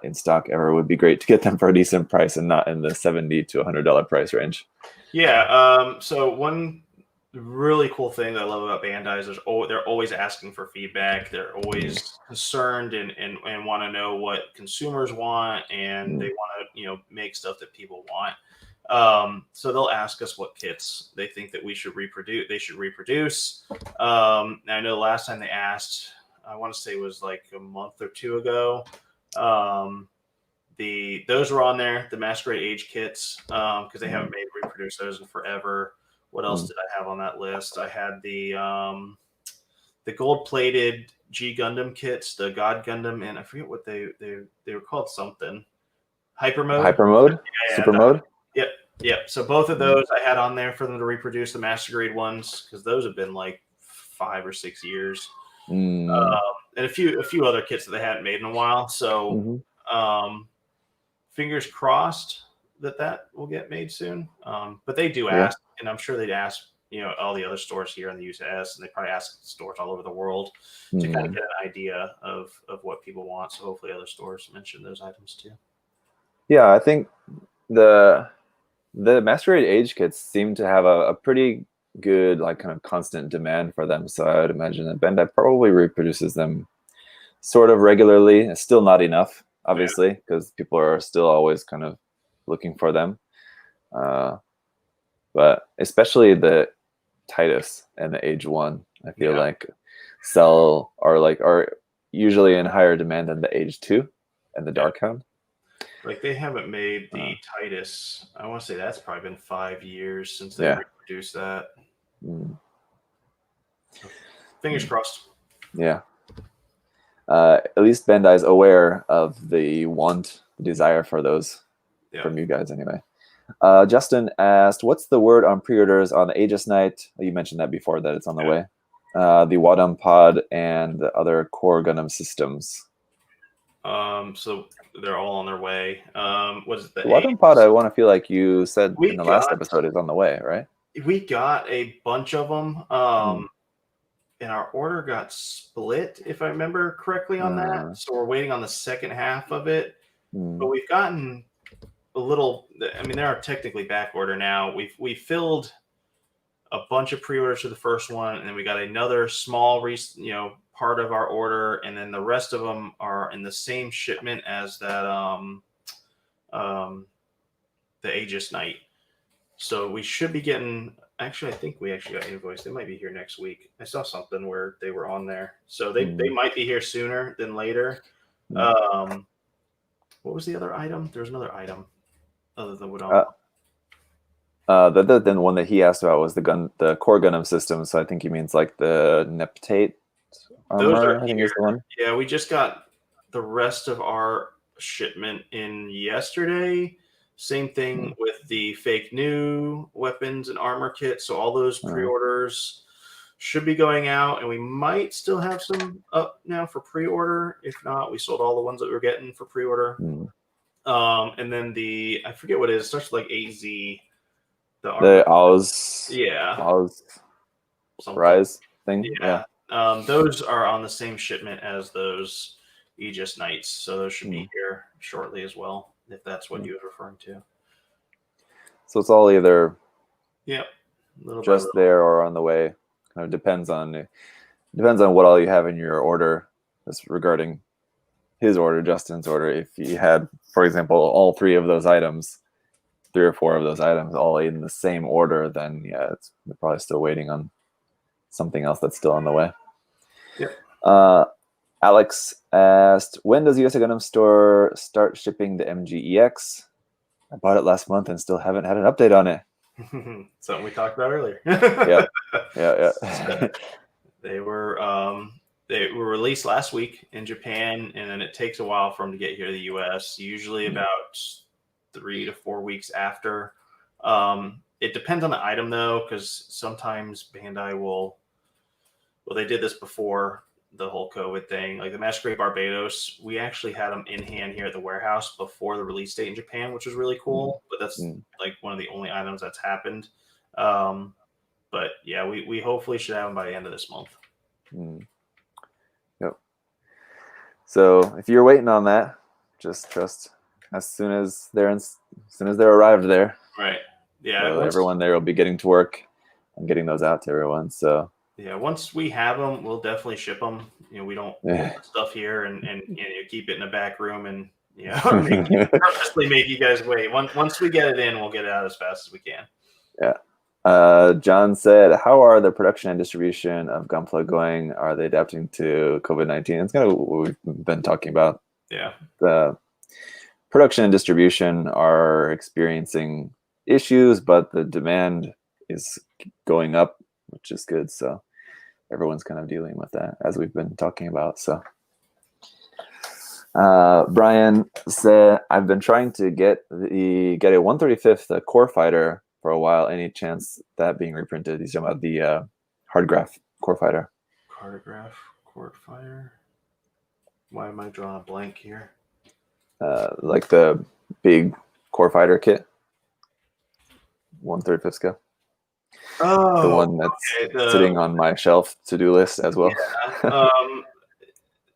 in stock ever? It would be great to get them for a decent price and not in the $70 to $100 price range. Yeah. So one really cool thing that I love about Bandai is they're always asking for feedback. They're always concerned and want to know what consumers want, and they want to make stuff that people want. So they'll ask us what kits they think that we should reproduce. They should reproduce. I know last time they asked, I want to say it was like a month or two ago. Those were on there, the Masquerade Age kits, because they haven't reproduced those in forever. What else did I have on that list? I had the gold-plated G Gundam kits, the God Gundam, and I forget what they were called. Something Hyper Mode, Super Mode. Yep. So both of those I had on there for them to reproduce the Masquerade ones, because those have been like 5 or 6 years. And a few other kits that they hadn't made in a while. So fingers crossed that will get made soon. But they do ask, and I'm sure they'd ask all the other stores here in the US, and they probably ask stores all over the world to kind of get an idea of what people want. So hopefully other stores mention those items too. Yeah, I think the Masquerade Age kits seem to have a pretty good kind of constant demand for them. So I would imagine that Bandai probably reproduces them sort of regularly. It's still not enough, obviously, because people are still always kind of looking for them. But especially the Titus and the Age 1, I feel like are usually in higher demand than the Age 2 and the Dark Hound. Like they haven't made the Titus. I want to say that's probably been 5 years since they reproduced that. Fingers crossed. Yeah. At least Bandai's aware of the desire for those from you guys anyway. Justin asked, what's the word on pre-orders on the Aegis Knight? You mentioned that before, that it's on the way. The Wadam Pod and the other core Gundam systems. So they're all on their way. What is the Wadam Pod? I want to feel like you said in the last episode is on the way, right? We got a bunch of them. And our order got split, if I remember correctly, on that. So we're waiting on the second half of it. But we've gotten a little. I mean, they are technically back order now. We filled a bunch of pre-orders for the first one, and then we got another small, part of our order, and then the rest of them are in the same shipment as that the Aegis Knight. So we should be getting. Actually, I think we actually got invoiced. They might be here next week. I saw something where they were on there, so they might be here sooner than later. What was the other item? There was another item other than what. The one that he asked about was the core Gundam system. So I think he means like the Neptate armor. I think is the one. Yeah, we just got the rest of our shipment in yesterday. Same thing with the fake new weapons and armor kits. So all those pre-orders should be going out, and we might still have some up now for pre-order. If not, we sold all the ones that we were getting for pre-order. And then I forget what it is. It starts with like AZ. The Oz. Yeah. Oz. Rise thing. Yeah. Those are on the same shipment as those Aegis Knights, so those should be here shortly as well, if that's what you were referring to. So it's all either just there or on the way. Kind of depends on what all you have in your order. That's regarding his order, Justin's order. If you had, for example, all 3 or 4 of those items, all in the same order, then we're probably still waiting on something else that's still on the way. Alex asked, when does USA Gundam Store start shipping the MGEX? I bought it last month and still haven't had an update on it. Something we talked about earlier. Yeah. They were released last week in Japan, and then it takes a while for them to get here to the US, usually about 3 to 4 weeks after. It depends on the item, though, because sometimes Bandai will... Well, they did this before the whole COVID thing. Like the Masquerade Barbados, we actually had them in hand here at the warehouse before the release date in Japan, which was really cool. But that's like one of the only items that's happened. But yeah, we hopefully should have them by the end of this month. Yep. So if you're waiting on that, just trust as soon as they're arrived there. Right. Yeah. Everyone there will be getting to work on getting those out to everyone. So. Yeah, once we have them, we'll definitely ship them. We don't put stuff here and keep it in the back room and purposely make you guys wait. Once we get it in, we'll get it out as fast as we can. Yeah. John said, how are the production and distribution of Gunplug going? Are they adapting to COVID-19? It's kind of what we've been talking about. Yeah. The production and distribution are experiencing issues, but the demand is going up, which is good. So everyone's kind of dealing with that, as we've been talking about. So Brian said, I've been trying to get a 135th core fighter for a while. Any chance that being reprinted? He's talking about the hard graph core fighter. Hardgraph core fighter. Why am I drawing a blank here? Like the big core fighter kit. 135th scale. Oh, the one that's sitting on my shelf to-do list as well. Yeah.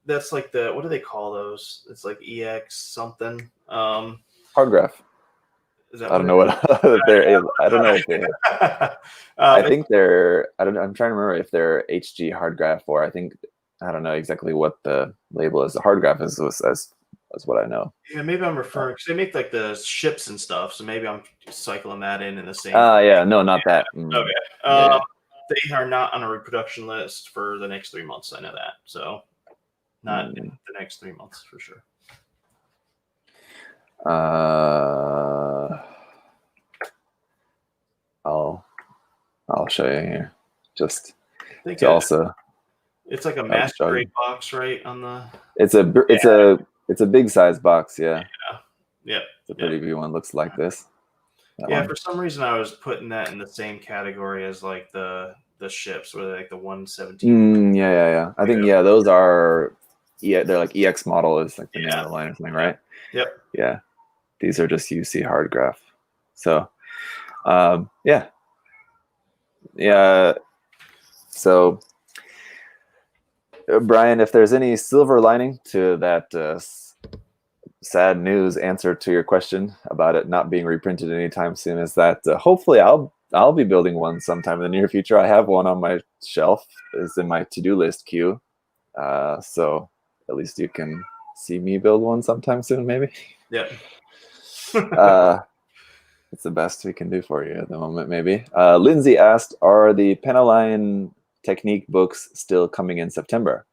That's like what do they call those? It's like EX something. Hard graph. Is that I don't know what they're. I don't know if they. I think they're. I don't know. I'm trying to remember if they're HG hard graph or I don't know exactly what the label is. The hard graph is what I know. Yeah, maybe I'm referring because they make like the ships and stuff. So maybe I'm cycling that in the same. Yeah, no, not that. Okay. They are not on a reproduction list for the next 3 months. I know that. So not in the next 3 months for sure. I'll show you here. Just to also. It's like a Masquerade box, right? On the. It's a big size box, yeah. Yep. It's a pretty big one. Looks like this. Yeah, for some reason I was putting that in the same category as like the ships, where they're like the 117. Yeah. I think those are they're like EX model is like the name of the line or something, right? Yep. Yeah. These are just UC hard graph. So yeah. So Brian, if there's any silver lining to that sad news answer to your question about it not being reprinted anytime soon, is that hopefully I'll be building one sometime in the near future. I have one on my shelf. It's in my to-do list queue. So at least you can see me build one sometime soon, maybe. Yeah. It's the best we can do for you at the moment, maybe. Lindsay asked, are the Pentaline Technique books still coming in September?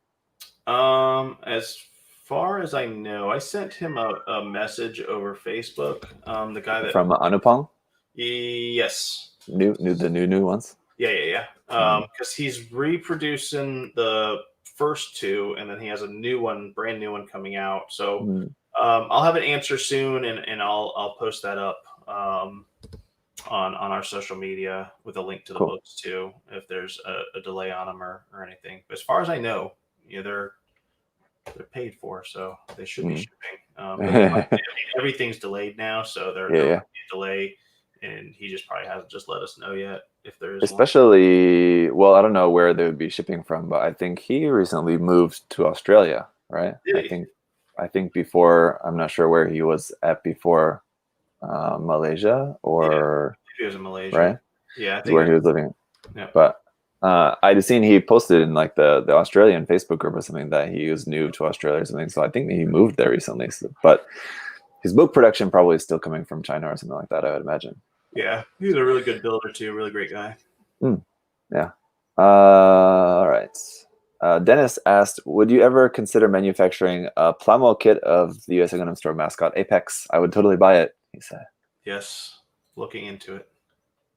As far as I know, I sent him a message over Facebook. The guy that from Anupong? Yes. The new ones? Yeah. Because he's reproducing the first two, and then he has a brand new one coming out. So I'll have an answer soon, and I'll post that up on our social media with a link to the books too, if there's a delay on them or anything. But as far as I know, they're paid for, so they should be shipping. But everything's delayed now, so there might be a delay, and he just probably hasn't just let us know yet if there is Especially, well, I don't know where they would be shipping from, but I think he recently moved to Australia, right? I think before, I'm not sure where he was at before, Malaysia or he was in Malaysia, right? Yeah, I think where he was living. Yeah, but I just seen he posted in like the Australian Facebook group or something that he was new to Australia or something. So I think he moved there recently. So, but his book production probably is still coming from China or something like that, I would imagine. Yeah, he's a really good builder too. Really great guy. Yeah. All right. Dennis asked, would you ever consider manufacturing a Plamo kit of the USA Gundam Store mascot Apex? I would totally buy it, he said. Yes, looking into it.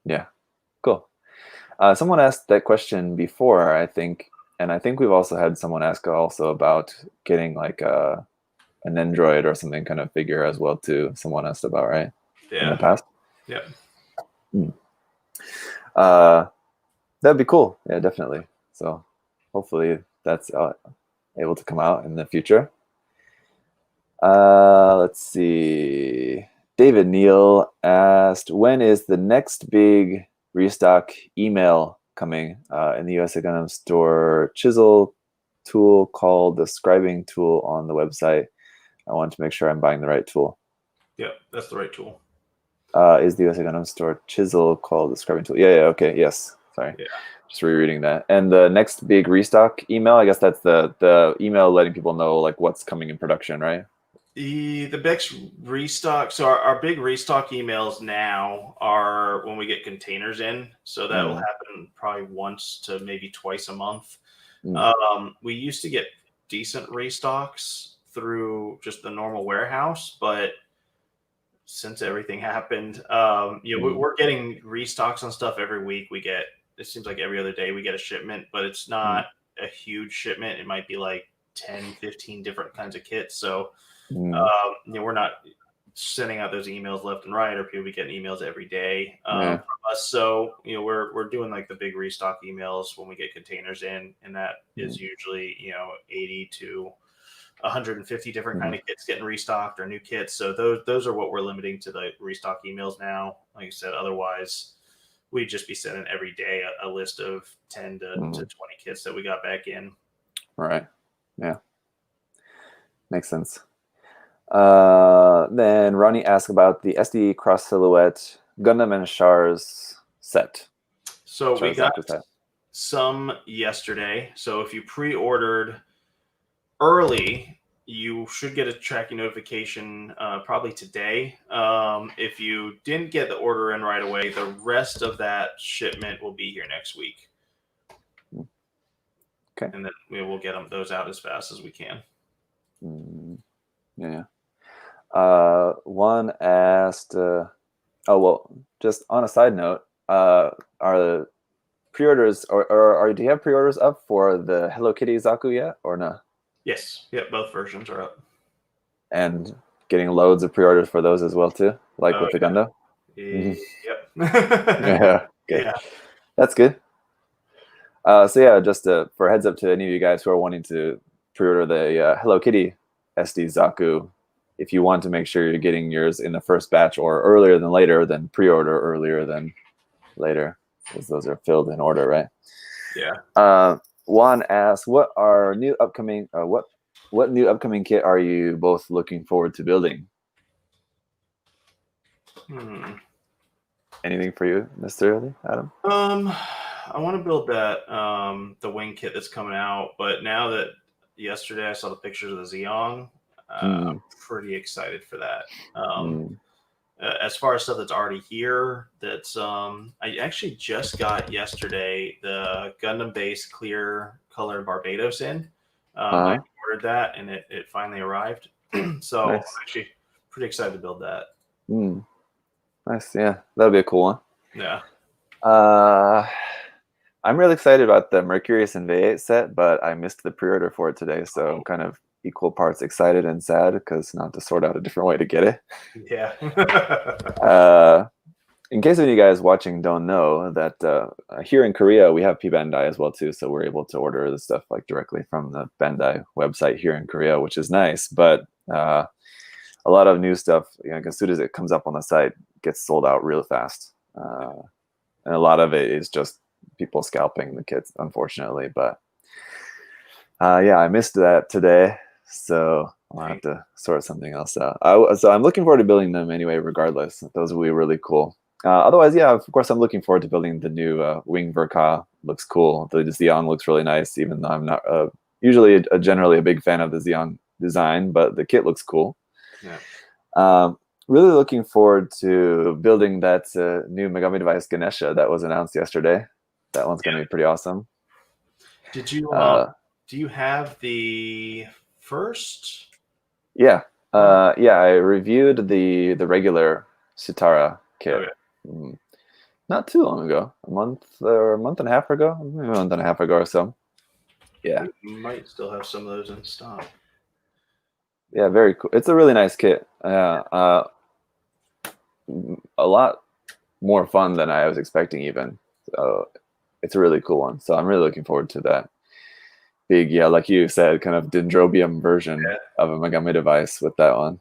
Yeah. Cool. Someone asked that question before, I think, and I think we've also had someone ask also about getting like an Android or something kind of figure as well too. Someone asked about, right? Yeah. In the past. Yep. That'd be cool. Yeah, definitely. So hopefully that's able to come out in the future. Let's see. David Neal asked, when is the next big restock email coming in the USA Gundam Store chisel tool called the scribing tool on the website? I want to make sure I'm buying the right tool. Yep, that's the right tool. Is the USA Gundam Store chisel called the scribing tool? Yeah, okay, yes. Sorry. Yeah. Just rereading that. And the next big restock email, I guess that's the email letting people know like what's coming in production, right? The big restock. So our big restock emails now are when we get containers in. So that will happen probably once to maybe twice a month. We used to get decent restocks through just the normal warehouse, but since everything happened, we're getting restocks on stuff every week. It seems like every other day we get a shipment, but it's not a huge shipment. It might be like 10, 15 different kinds of kits. So, we're not sending out those emails left and right, or people be getting emails every day from us. So, we're doing like the big restock emails when we get containers in, and that is usually, 80 to 150 different kind of kits getting restocked or new kits. So those are what we're limiting to the restock emails now. Like I said, otherwise we'd just be sending every day a list of 10 to 20 kits that we got back in. Right. Yeah. Makes sense. Then Ronnie asked about the SD Cross Silhouette Gundam and Char's set. So we got some yesterday. So if you pre-ordered early, you should get a tracking notification probably today. If you didn't get the order in right away, the rest of that shipment will be here next week. Okay. And then we will get those out as fast as we can. Yeah. One asked, just on a side note, are the pre-orders or do you have pre-orders up for the Hello Kitty Zaku yet or no? Yes. Yep. Both versions are up. And getting loads of pre-orders for those as well too, like with the Gundam. Yep. Yeah. Good. Yeah. That's good. So yeah, just for heads up to any of you guys who are wanting to pre-order the Hello Kitty SD Zaku, if you want to make sure you're getting yours in the first batch or earlier than later, then pre-order earlier than later, because those are filled in order, right? Yeah. Juan asks, what new upcoming kit are you both looking forward to building? Anything for you, Mr. Adam? I want to build that the wing kit that's coming out, but now that yesterday I saw the pictures of the Zeong, I'm pretty excited for that. As far as stuff that's already here, that's I actually just got yesterday the Gundam Base clear color Barbados in. I ordered that and it finally arrived. So nice. I'm actually pretty excited to build that. Nice, yeah, that'll be a cool one. Yeah. I'm really excited about the Mercurius and V8 set, but I missed the pre-order for it today, so I'm kind of equal parts excited and sad because not to sort out a different way to get it. Yeah. In case any of you guys watching don't know, that here in Korea we have P Bandai as well too, so we're able to order the stuff like directly from the Bandai website here in Korea, which is nice. But a lot of new stuff, as soon as it comes up on the site, gets sold out real fast, and a lot of it is just people scalping the kits, unfortunately. But yeah, I missed that today, so I'll have to sort something else out. So I'm looking forward to building them anyway, regardless. Those will be really cool. Otherwise, yeah, of course, I'm looking forward to building the new Wing Verka. Looks cool. The Zeong looks really nice, even though I'm not usually generally a big fan of the Zeong design, but the kit looks cool. Yeah. Really looking forward to building that new Megami Device Ganesha that was announced yesterday. That one's going to be pretty awesome. Did you do you have the first? Yeah. Yeah, I reviewed the regular Sitara kit. Okay. Not too long ago, a month and a half ago, maybe a month and a half ago or so. Yeah. We might still have some of those in stock. Yeah, very cool. It's a really nice kit. A lot more fun than I was expecting even. So it's a really cool one. So I'm really looking forward to that. Big, yeah, like you said, kind of dendrobium version of a Megami device with that one.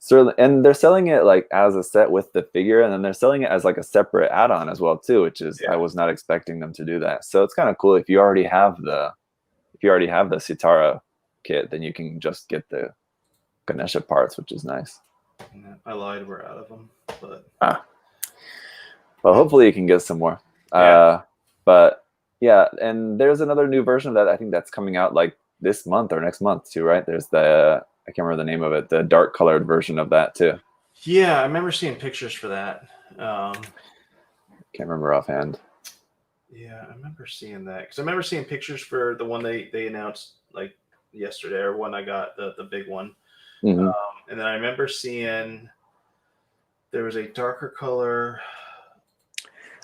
So, and they're selling it like as a set with the figure, and then they're selling it as like a separate add-on as well too, which is I was not expecting them to do that. So it's kind of cool if you already have the Sitara kit, then you can just get the Ganesha parts, which is nice. Yeah, I lied, we're out of them, but well, hopefully you can get some more. But yeah, and there's another new version of that. I think that's coming out like this month or next month too, right? There's the I can't remember the name of it, the dark colored version of that too. Yeah, I remember seeing pictures for that. Can't remember offhand. Yeah, I remember seeing that because I remember seeing pictures for the one they announced like yesterday, or one I got the big one. Mm-hmm. And then I remember seeing there was a darker color.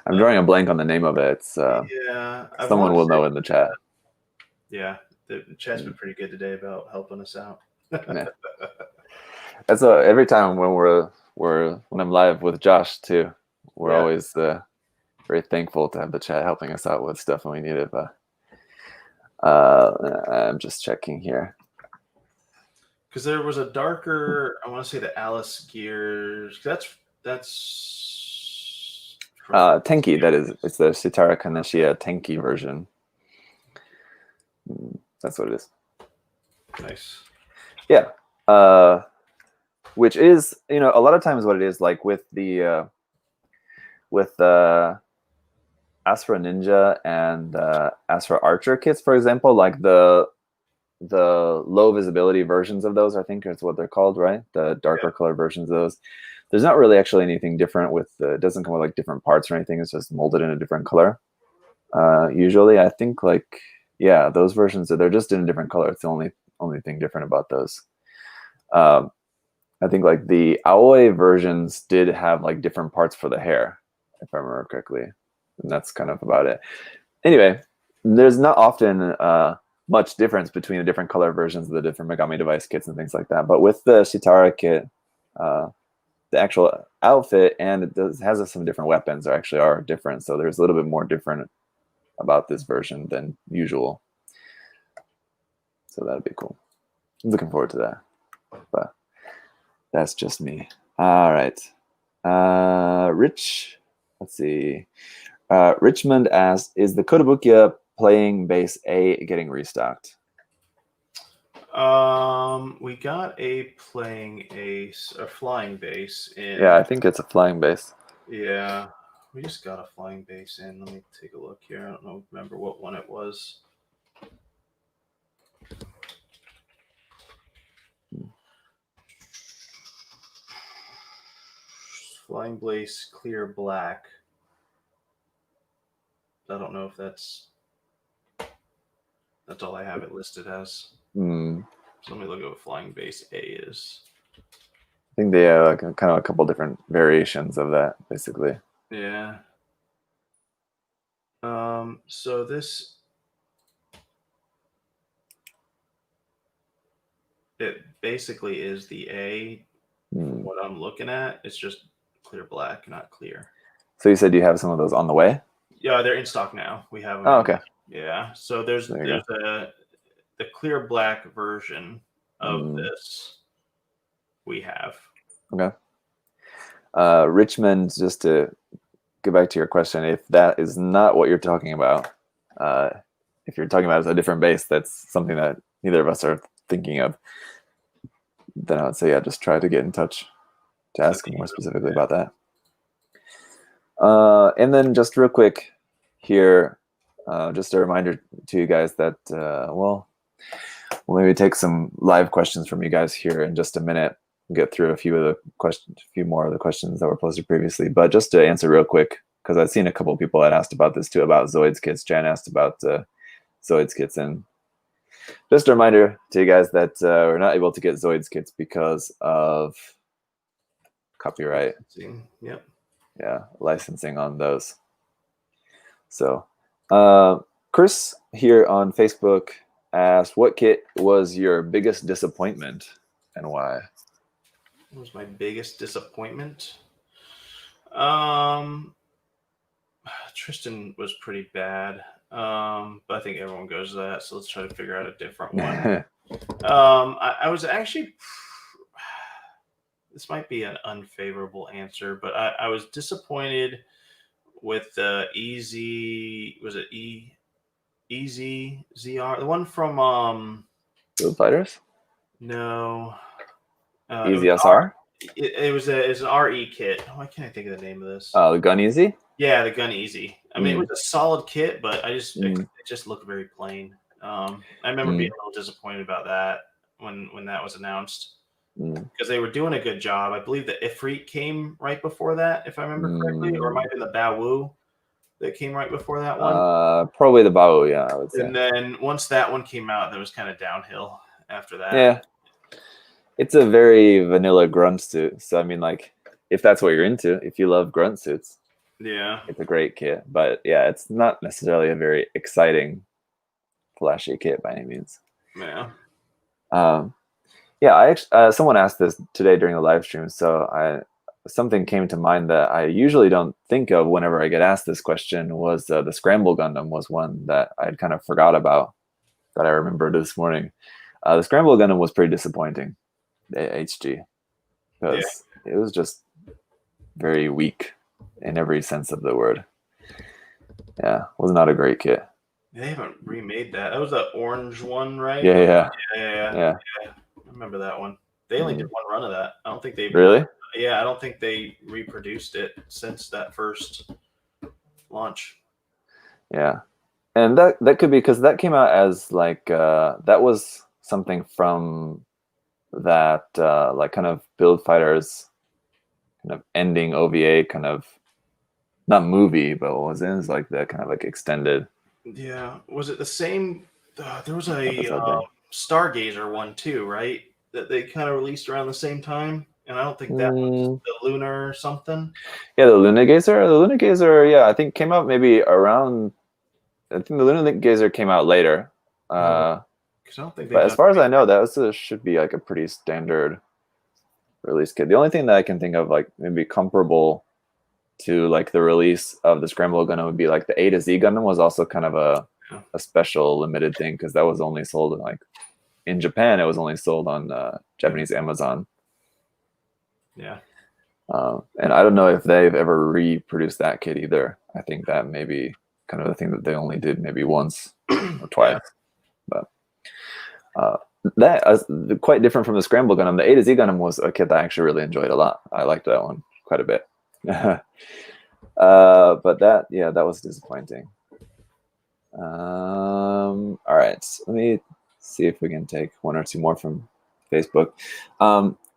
I'm drawing a blank on the name of it. It's yeah, someone will know in the chat. Yeah, the chat's been pretty good today about helping us out. Yeah. That's every time when when I'm live with Josh too, we're always very thankful to have the chat helping us out with stuff when we need it. But I'm just checking here because there was a darker. I want to say the Alice Gears. That's Tenki. That is, it's the Sitara Kaneshia Tenki version. That's what it is. Nice. Yeah. Which is, a lot of times what it is like with the Astra Ninja and Astra Archer kits, for example, like the low visibility versions of those, I think is what they're called, right? The darker color versions of those. There's not really actually anything different with it doesn't come with like different parts or anything. It's just molded in a different color. Usually, I think like those versions they're just in a different color. It's the only thing different about those. I think like the Aoi versions did have like different parts for the hair, if I remember correctly, and that's kind of about it. Anyway, there's not often much difference between the different color versions of the different Megami device kits and things like that. But with the Sitara kit, the actual outfit and it has some different weapons actually are different. So there's a little bit more different about this version than usual. So that'd be cool. I'm looking forward to that. But that's just me. All right. Rich, let's see. Richmond asks, is the Kotobukiya playing base A getting restocked? We got a flying base in. Yeah, I think it's a flying base. Yeah, we just got a flying base in. Let me take a look here. I don't remember what one it was. Flying base clear black. I don't know if that's all I have it listed as. So let me look at what flying base A is. I think they have kind of a couple different variations of that, basically. Yeah. So this It basically is the A. What I'm looking at, it's just clear black, not clear. So you said you have some of those on the way? Yeah, they're in stock now. We have them. Oh, okay. Yeah. So there's the clear black version of this we have. Okay. Richmond, just to get back to your question, if that is not what you're talking about, if you're talking about a different base, that's something that neither of us are thinking of, then I would say, yeah, just try to get in touch to ask more specifically about that. And then just real quick here, just a reminder to you guys that, we'll maybe take some live questions from you guys here in just a minute. We'll get through a few more of the questions that were posted previously. But just to answer real quick, because I've seen a couple of people that asked about this too, about Zoids kits. Jan asked about Zoids kits, and just a reminder to you guys that we're not able to get Zoids kits because of copyright. Yep. Yeah, licensing on those. So Chris here on Facebook asked, what kit was your biggest disappointment and why? What was my biggest disappointment? Tristan was pretty bad. But I think everyone goes to that, so let's try to figure out a different one. I was actually, this might be an unfavorable answer, but I was disappointed with the Easy, was it Easy ZR, the one from Build Fighters? No. Easy SR? It was an RE kit. Why can't I think of the name of this? Oh, the Gun Easy? Yeah, the Gun Easy. I mean, it was a solid kit, but it just looked very plain. I remember being a little disappointed about that when that was announced, because they were doing a good job. I believe the Ifrit came right before that, if I remember correctly, or it might have been the Baowu that came right before that one. Probably the Baowu, yeah, I would say. And then once that one came out, there was kind of downhill after that. Yeah. It's a very vanilla grunt suit. So, I mean, like, if that's what you're into, if you love grunt suits, yeah, it's a great kit. But, yeah, it's not necessarily a very exciting, flashy kit by any means. Yeah. Yeah, someone asked this today during the live stream, so something came to mind that I usually don't think of whenever I get asked this question. Was the Scramble Gundam was one that I'd kind of forgot about that I remembered this morning. The Scramble Gundam was pretty disappointing, the HG, because it was just very weak in every sense of the word. Yeah, was not a great kit. They haven't remade that. That was the orange one, right? Yeah. I remember that one. They only did one run of that. I don't think they really. Yeah, I don't think they reproduced it since that first launch. Yeah, and that could be because that came out as like that was something from that like kind of Build Fighters kind of ending OVA kind of, not movie, but what was it? It was like the kind of like extended. Yeah, was it the same? There was a Stargazer one too, right? That they kind of released around the same time, and I don't think that was the Lunar or something. Yeah, the Lunagazer. The Lunagazer, yeah, I think came out maybe around. I think the Lunagazer came out later. I don't think. But as far as I know, that should be like a pretty standard release kit. The only thing that I can think of, like maybe comparable to like the release of the Scramble Gundam, would be like the A to Z Gundam was also kind of a special limited thing, because that was only sold in Japan. It was only sold on Japanese Amazon. Yeah. And I don't know if they've ever reproduced that kit either. I think that may be kind of the thing that they only did maybe once or twice. But that is quite different from the Scramble Gundam. The A to Z Gundam was a kit that I actually really enjoyed a lot. I liked that one quite a bit. But that was disappointing. All right, let me see if we can take one or two more from Facebook.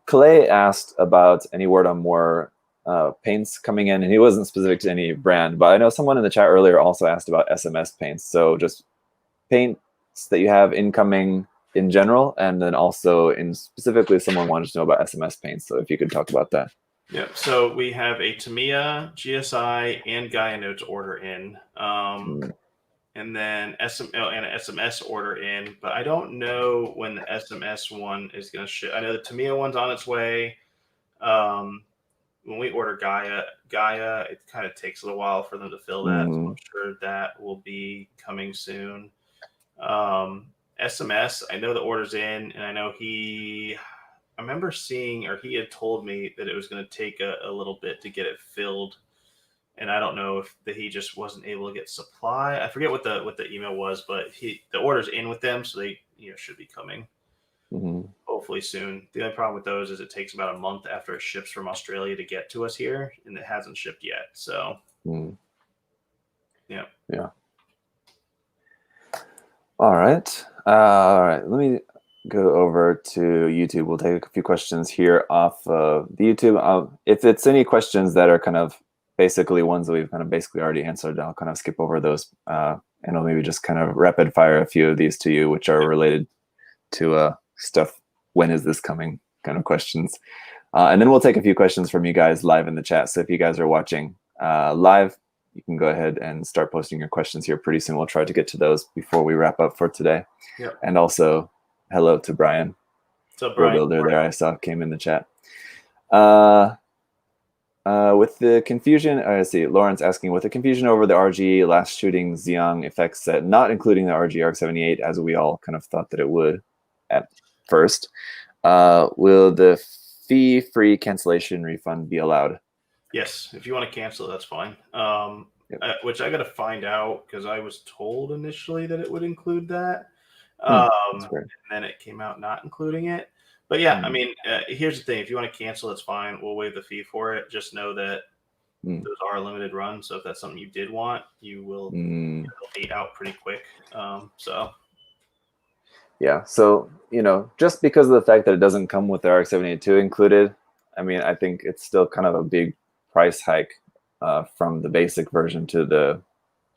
Calais asked about any word on more paints coming in, and he wasn't specific to any brand, but I know someone in the chat earlier also asked about SMS paints. So just paints that you have incoming in general, and then also specifically someone wanted to know about SMS paints. So if you could talk about that. Yeah, so we have a Tamiya, GSI, and Gaia Notes order in. And and then and an SMS order in, but I don't know when the SMS one is going to ship. I know the Tamiya one's on its way. When we order Gaia, it kind of takes a little while for them to fill that. So I'm sure that will be coming soon. SMS, I know the order's in, and I know I remember seeing, or he had told me that it was going to take a little bit to get it filled. And I don't know if he just wasn't able to get supply. I forget what the email was, but the order's in with them, so they should be coming hopefully soon. The only problem with those is it takes about a month after it ships from Australia to get to us here, and it hasn't shipped yet. So yeah. All right. Let me go over to YouTube. We'll take a few questions here off of the YouTube. If it's any questions that are kind of basically ones that we've kind of basically already answered, I'll kind of skip over those, and I'll maybe just kind of rapid fire a few of these to you, which are related to stuff. When is this coming? Kind of questions, and then we'll take a few questions from you guys live in the chat. So if you guys are watching live, you can go ahead and start posting your questions here pretty soon. We'll try to get to those before we wrap up for today. Yep. And also, hello to Brian. What's up, Brian? Builder there, I saw came in the chat. With the confusion, let's see, Lawrence asking, with the confusion over the RG last shooting Xiang effects set, not including the RG ARC-78, as we all kind of thought that it would at first, will the fee-free cancellation refund be allowed? Yes, if you want to cancel it, that's fine. Which I got to find out, because I was told initially that it would include that. And then it came out not including it. But yeah, I mean, here's the thing. If you want to cancel, it's fine. We'll waive the fee for it. Just know that those are limited runs. So if that's something you did want, you will be out pretty quick. Yeah, so, just because of the fact that it doesn't come with the ARC-78 included, I mean, I think it's still kind of a big price hike from the basic version to the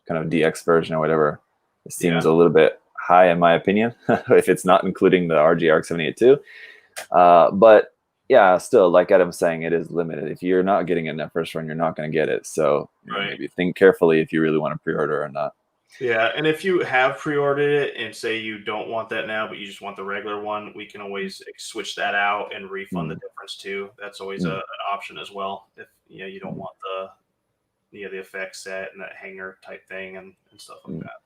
kind of DX version or whatever. It seems a little bit high in my opinion, if it's not including the RG ARC-78 too. But yeah, still, like Adam's saying, it is limited. If you're not getting it in that first run, you're not going to get it. So maybe think carefully if you really want to pre-order or not. Yeah, and if you have pre-ordered it and say you don't want that now, but you just want the regular one, we can always switch that out and refund the difference too. That's always an option as well. If you don't want the effect set and that hanger type thing and stuff like that.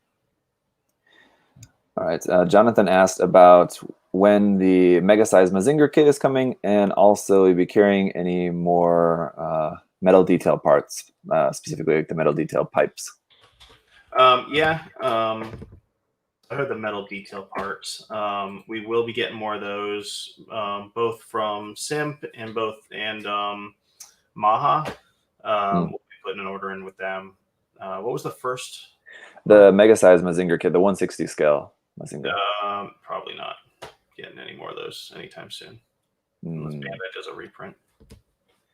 All right. Jonathan asked about when the mega size Mazinger kit is coming, and also will you be carrying any more metal detail parts, specifically like the metal detail pipes? I heard the metal detail parts. We will be getting more of those, both from Simp and Maha. We'll be putting an order in with them. What was the first? The mega size Mazinger kit, the 160 scale Mazinger. Probably not getting any more of those anytime soon. Unless Bandai does a reprint.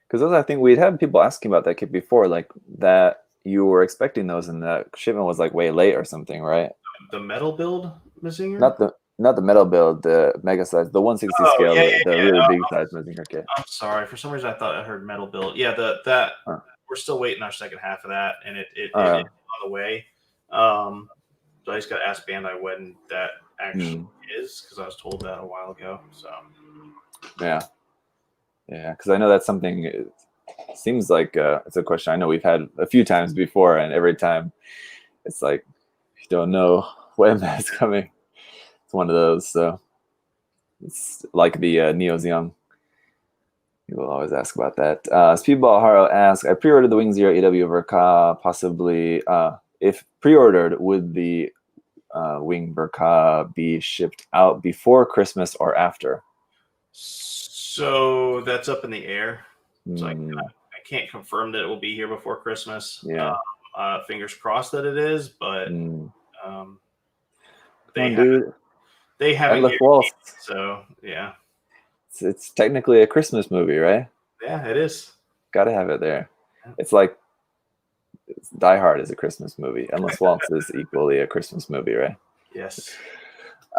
Because those, I think we'd had people asking about that kit before, like that you were expecting those, and the shipment was like way late or something, right? The metal build Mazinger? Not the metal build, the mega size, the 160 scale, the really big size Mazinger kit. I'm sorry, for some reason I thought I heard metal build. Yeah, we're still waiting our second half of that, and it is on the way. So I just got to ask Bandai when that actually is, because I was told that a while ago. So yeah, because I know that's something. It seems like it's a question I know we've had a few times before, and every time it's like you don't know when that's coming. It's one of those. So it's like the Neo Xeon. People always ask about that. Speedball Haro asks, I pre-ordered the Wing Zero AW Verka, possibly. If pre-ordered, would the Wing Verka be shipped out before Christmas or after? So that's up in the air. So I can't confirm that it will be here before Christmas. Yeah. Fingers crossed that it is, but they haven't guaranteed, so yeah. It's technically a Christmas movie, right? Yeah, it is. Got to have it there. Yeah. It's like Die Hard is a Christmas movie. Endless Waltz is equally a Christmas movie, right? Yes.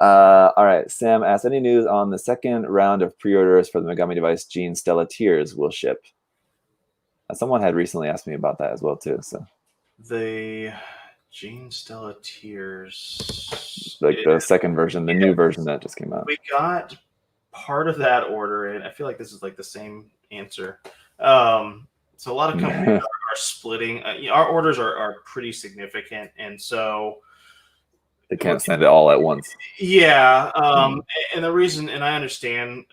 All right. Sam asked, any news on the second round of pre-orders for the Megami Device Gene Stella Tears will ship? Someone had recently asked me about that as well, too. So the Gene Stella Tears. Like the second version, the new version that just came out. We got part of that order, and I feel like this is like the same answer. So a lot of companies are splitting. Our orders are pretty significant, and so they can't send it all at once. Yeah, and the reason, and I understand,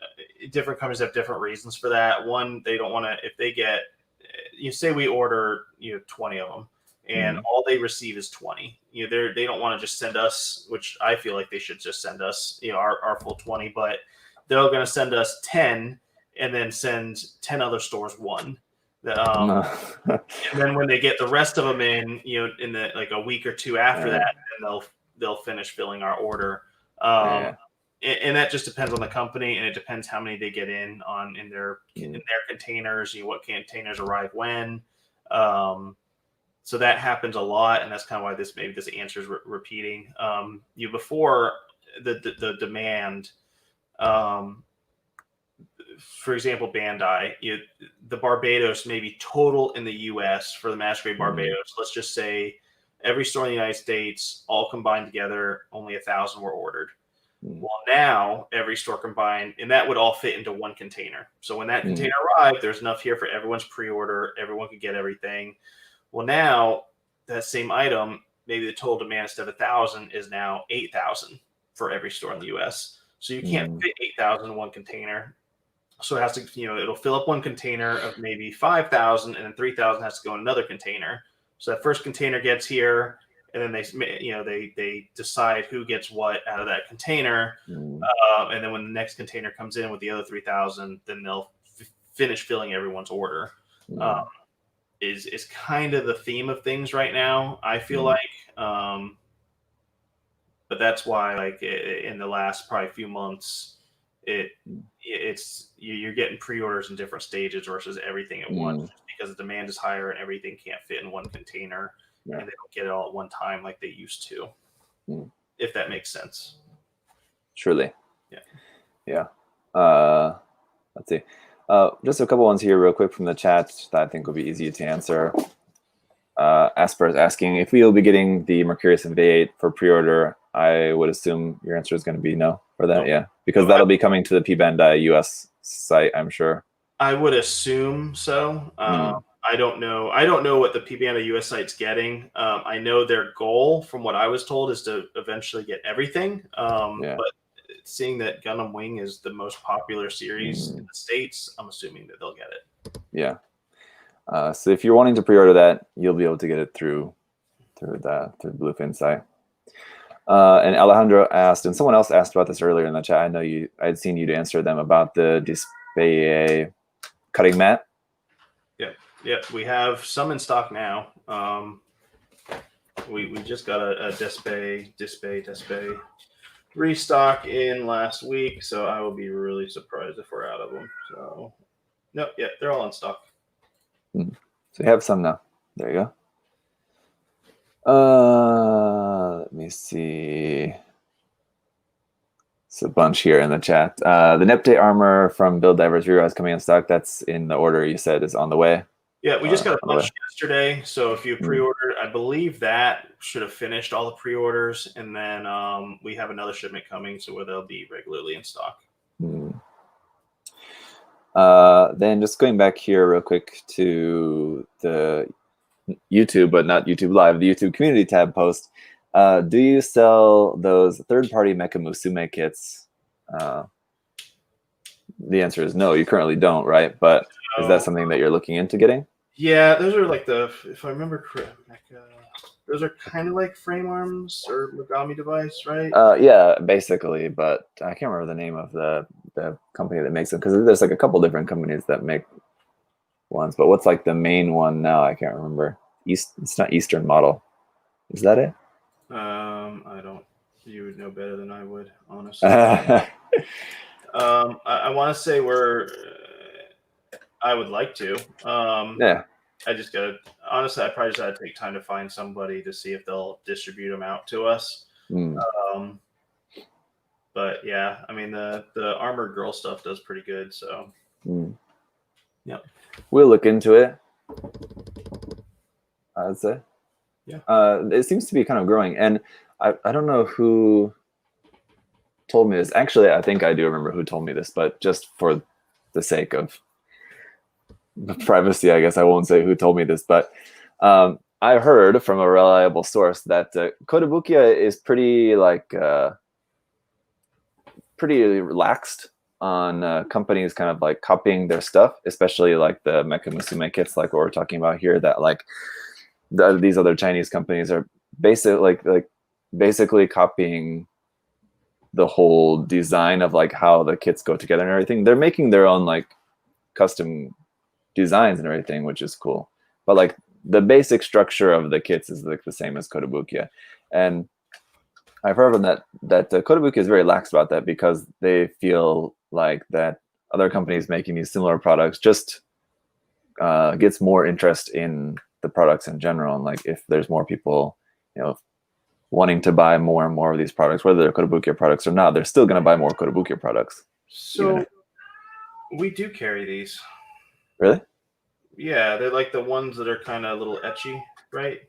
different companies have different reasons for that. One, they don't want to, if they get, you say we order 20 of them, and all they receive is 20. They don't want to just send us, which I feel like they should just send us our full 20, but they're going to send us 10 and then send 10 other stores one. And then when they get the rest of them in the like a week or two after that, then they'll finish filling our order. And that just depends on the company, and it depends how many they get in their containers. What containers arrive when. So that happens a lot, and that's kind of why this answer is repeating. Before the demand, for example, Bandai, the Barbados maybe total in the U.S. for the Master Grade Barbados. Let's just say every store in the United States, all combined together, only 1,000 were ordered. Well, now every store combined, and that would all fit into one container. So when that container arrived, there's enough here for everyone's pre-order. Everyone could get everything. Well, now that same item, maybe the total demand instead of 1,000 is now 8,000 for every store in the U.S. So you can't fit 8,000 in one container. So it has to, it'll fill up one container of maybe 5,000, and then 3,000 has to go in another container. So that first container gets here, and then they decide who gets what out of that container, and then when the next container comes in with the other 3,000, then they'll finish filling everyone's order. Is kind of the theme of things right now, I feel like. But that's why, like, in the last probably few months, you're getting pre-orders in different stages versus everything at once, because the demand is higher and everything can't fit in one container, and they don't get it all at one time like they used to. If that makes sense. Surely. Yeah. Let's see. Just a couple ones here real quick from the chat that I think will be easy to answer. Asper is asking if we will be getting the Mercurius and V8 for pre-order. I would assume your answer is going to be no for that. No. Because that'll be coming to the P-Bandai US site, I'm sure. I would assume so. I don't know. I don't know what the P-Bandai US site's getting. I know their goal, from what I was told, is to eventually get everything. But seeing that Gundam Wing is the most popular series in the States, I'm assuming that they'll get it. Yeah. So if you're wanting to pre-order that, you'll be able to get it through the Bluefin site. And Alejandro asked, and someone else asked about this earlier in the chat. I know I'd seen you to answer them about the Display cutting mat. Yeah, we have some in stock now. We just got a Display restock in last week, so I will be really surprised if we're out of them. So, no, they're all in stock. So you have some now. There you go. Let me see. It's a bunch here in the chat. The Nepte armor from Build Divers Hero is coming in stock. That's in the order you said is on the way. Yeah, we just got a bunch yesterday. So if you pre-ordered, I believe that should have finished all the pre-orders, and then we have another shipment coming, so where they'll be regularly in stock. Then just going back here real quick to the YouTube, but not YouTube Live, the YouTube community tab post. Do you sell those third-party Mecha Musume kits? The answer is no, you currently don't, right? But is that something that you're looking into getting? Yeah, those are like if I remember correctly, those are kind of like frame arms or Mogami device, right? Yeah, basically, but I can't remember the name of the company that makes them, because there's like a couple different companies that make ones, but what's like the main one now? I can't remember. It's not Eastern Model. Is that it? I don't. You would know better than I would, honestly. I want to say I would like to. Yeah. I just gotta. Honestly, I probably just had to take time to find somebody to see if they'll distribute them out to us. But yeah, I mean the Armored Girl stuff does pretty good. So. Yeah. We'll look into it. I'd say. It seems to be kind of growing, and I don't know who told me this. Actually, I think I do remember who told me this, but just for the sake of privacy, I guess I won't say who told me this. But I heard from a reliable source that Kotobukiya is pretty pretty relaxed on companies kind of like copying their stuff, especially like the Mecha Musume kits, like what we're talking about here. That like these other Chinese companies are basically copying the whole design of like how the kits go together and everything. They're making their own like custom designs and everything, which is cool. But like the basic structure of the kits is like the same as Kotobukiya. And I've heard of that Kotobukiya is very lax about that because they feel like that other companies making these similar products just gets more interest in the products in general. And like if there's more people, wanting to buy more and more of these products, whether they're Kotobukiya products or not, they're still going to buy more Kotobukiya products. So we do carry these. Really? Yeah, they're like the ones that are kind of a little etchy, right?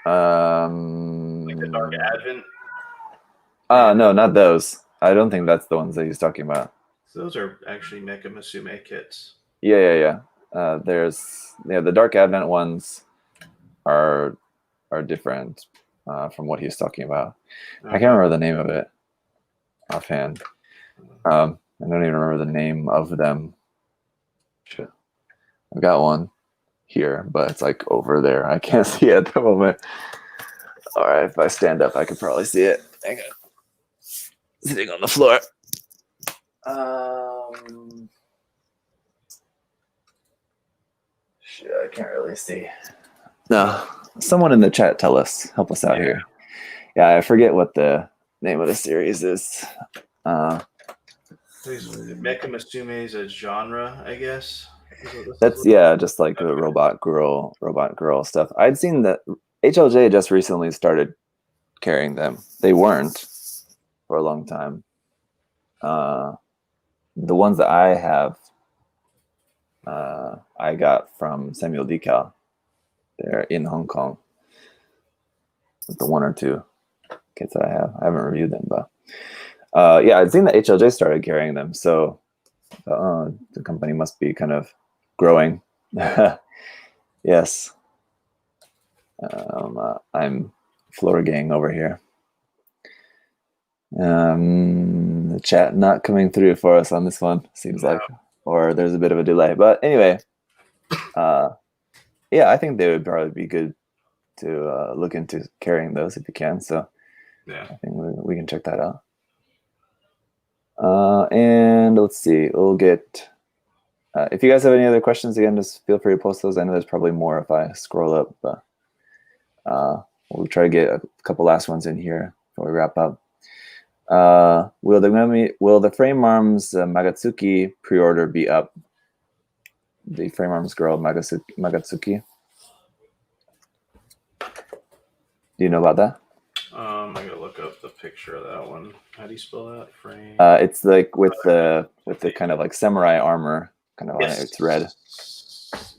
Like the Dark Advent. No, not those. I don't think that's the ones that he's talking about. So those are actually Mecha Musume kits. Yeah. There's the Dark Advent ones are different from what he's talking about. I can't remember the name of it offhand. I don't even remember the name of them. Shit. I've got one here, but it's like over there. I can't see it at the moment. All right, if I stand up, I could probably see it. Hang on. Sitting on the floor. Shit, I can't really see. No, someone in the chat help us out here. Yeah, I forget what the name of the series is. Mecha Musume is a genre, I guess. That's just like the robot girl stuff. I'd seen that HLJ just recently started carrying them. They weren't for a long time. The ones that I have, I got from Samuel Decal. They're in Hong Kong. The one or two kits that I have. I haven't reviewed them, but I'd seen that HLJ started carrying them. So the company must be kind of growing. Yes. I'm floor gang over here. The chat not coming through for us on this one, seems like, or there's a bit of a delay. But anyway, I think they would probably be good to look into carrying those if you can. So I think we can check that out. And let's see, we'll get. If you guys have any other questions, again, just feel free to post those. I know there's probably more if I scroll up, but we'll try to get a couple last ones in here before we wrap up. Will the frame arms Magatsuki pre-order be up? The frame arms girl Magatsuki. Do you know about that? I gotta look up the picture of that one. How do you spell that? Frame. It's like with the kind of like samurai armor kind of on it. It's red.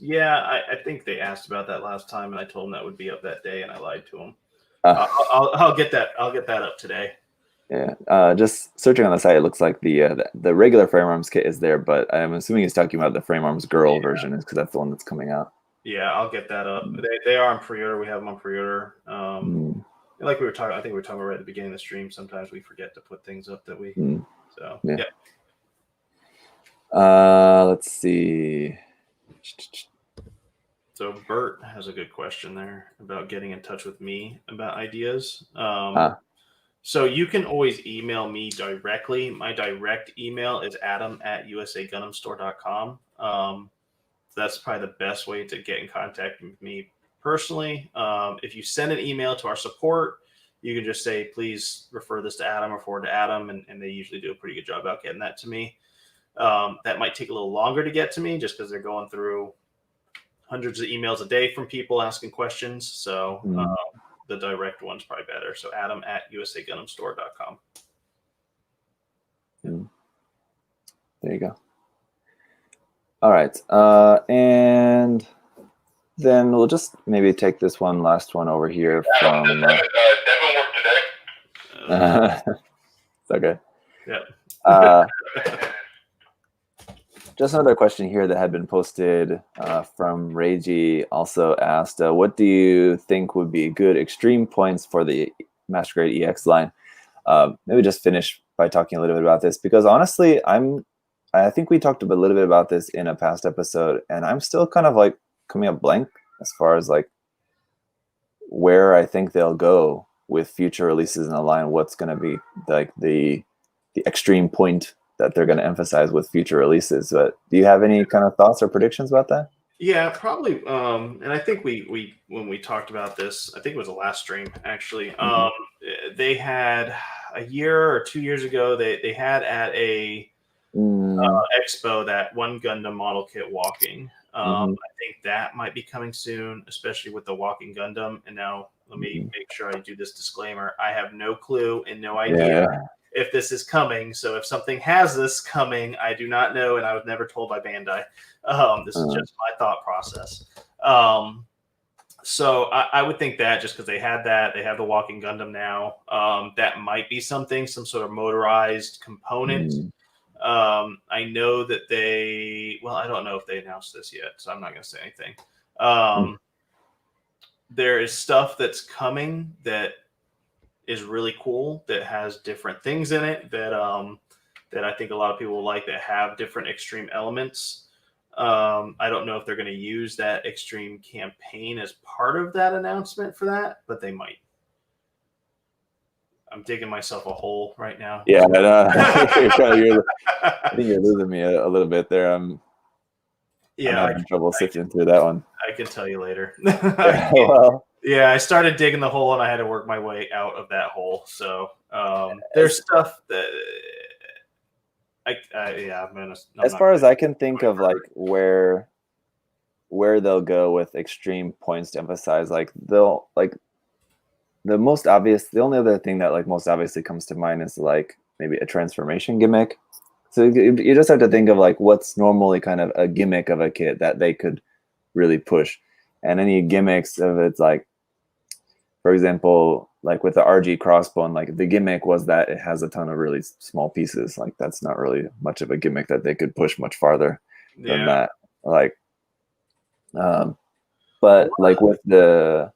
Yeah, I think they asked about that last time, and I told them that would be up that day, and I lied to them. I'll get that. I'll get that up today. Yeah. Just searching on the site, it looks like the regular frame arms kit is there, but I'm assuming he's talking about the frame arms girl version, because that's the one that's coming out. Yeah, I'll get that up. They are on pre-order. We have them on pre-order. Like we were talking, I think we were talking about right at the beginning of the stream. Sometimes we forget to put things up that we. So yeah. Let's see. So Bert has a good question there about getting in touch with me about ideas. So you can always email me directly. My direct email is adam@usagundamstore.com. That's probably the best way to get in contact with me personally. If you send an email to our support, you can just say, please refer this to Adam or forward to Adam, and they usually do a pretty good job about getting that to me. That might take a little longer to get to me just because they're going through hundreds of emails a day from people asking questions. So the direct one's probably better. So adam@usagundamstore.com. There you go. All right. And then we'll just maybe take this last one over here from. Devin work today. It's okay. Yep. Just another question here that had been posted from Reiji also asked, what do you think would be good extreme points for the Master Grade EX line? Maybe just finish by talking a little bit about this, because honestly, I think we talked a little bit about this in a past episode, and I'm still kind of like coming up blank as far as like where I think they'll go with future releases in the line. What's going to be like the extreme point that they're going to emphasize with future releases. But do you have any kind of thoughts or predictions about that? Yeah, probably. And I think we when we talked about this, I think it was the last stream actually. They had a year or 2 years ago. They had at a expo that one Gundam model kit walking. I think that might be coming soon, especially with the walking Gundam. And now let me make sure I do this disclaimer. I have no clue and no idea if this is coming. So if something has this coming, I do not know, and I was never told by Bandai. This is just my thought process. So I would think that just because they had that, they have the walking Gundam now. That might be something, some sort of motorized component. I know that I don't know if they announced this yet, so I'm not going to say anything. There is stuff that's coming that is really cool, that has different things in it that I think a lot of people will like, that have different extreme elements. I don't know if they're going to use that extreme campaign as part of that announcement for that, but they might. I'm digging myself a hole right now. Yeah, I think you're losing me a little bit there. I'm having trouble sifting through that one. I can tell you later. Yeah, I started digging the hole and I had to work my way out of that hole. So there's stuff that as far as I can think of, like where they'll go with extreme points to emphasize, like they'll like the only other thing that like most obviously comes to mind is like maybe a transformation gimmick. So you just have to think of like what's normally kind of a gimmick of a kit that they could really push, and any gimmicks of it's like, for example, like with the RG Crossbone, like the gimmick was that it has a ton of really small pieces. Like that's not really much of a gimmick that they could push much farther than that. Like, but like with the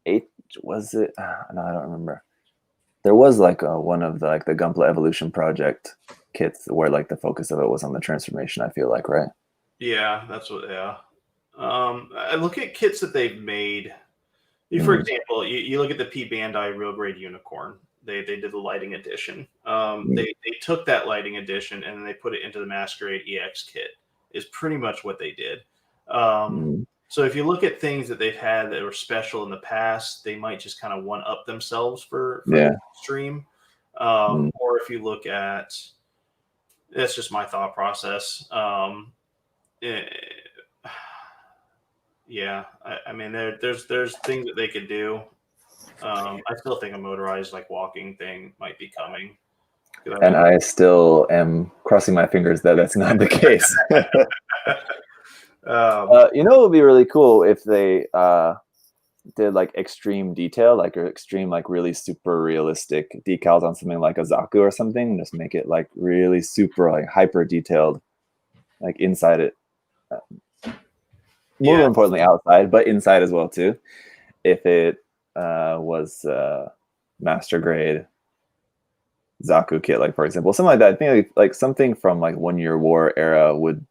8th, was it? No, I don't remember. There was like one of the like the Gunplug Evolution Project kits where like the focus of it was on the transformation. I feel like, right? Yeah, that's what. Yeah. I look at kits that they've made. For example, you look at the P Bandai Real Grade Unicorn. They did the lighting edition. They took that lighting edition and then they put it into the Masquerade EX kit. Is pretty much what they did. So if you look at things that they've had that were special in the past, they might just kind of one up themselves for the stream. Or if you look at, that's just my thought process. Yeah, I mean, there's things that they could do. I still think a motorized like walking thing might be coming. And I still am crossing my fingers that that's not the case. It would be really cool if they did like extreme detail, like or extreme like really super realistic decals on something like a Zaku or something. Just make it like really super like hyper detailed, like inside it. More importantly outside, but inside as well too. If it was master grade Zaku kit, like for example, something like that. I think like something from like 1 Year War era would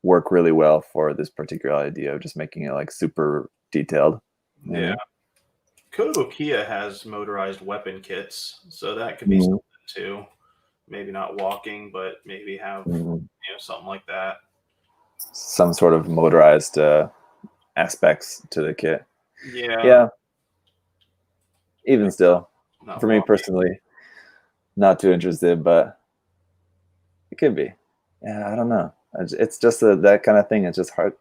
work really well for this particular idea of just making it like super detailed. Yeah. Kodo Kia has motorized weapon kits, so that could be something too. Maybe not walking, but maybe have something like that. Some sort of motorized aspects to the kit. Yeah. Even still, for me personally, not too interested, but it could be. Yeah, I don't know. It's just that kind of thing. It's just hard.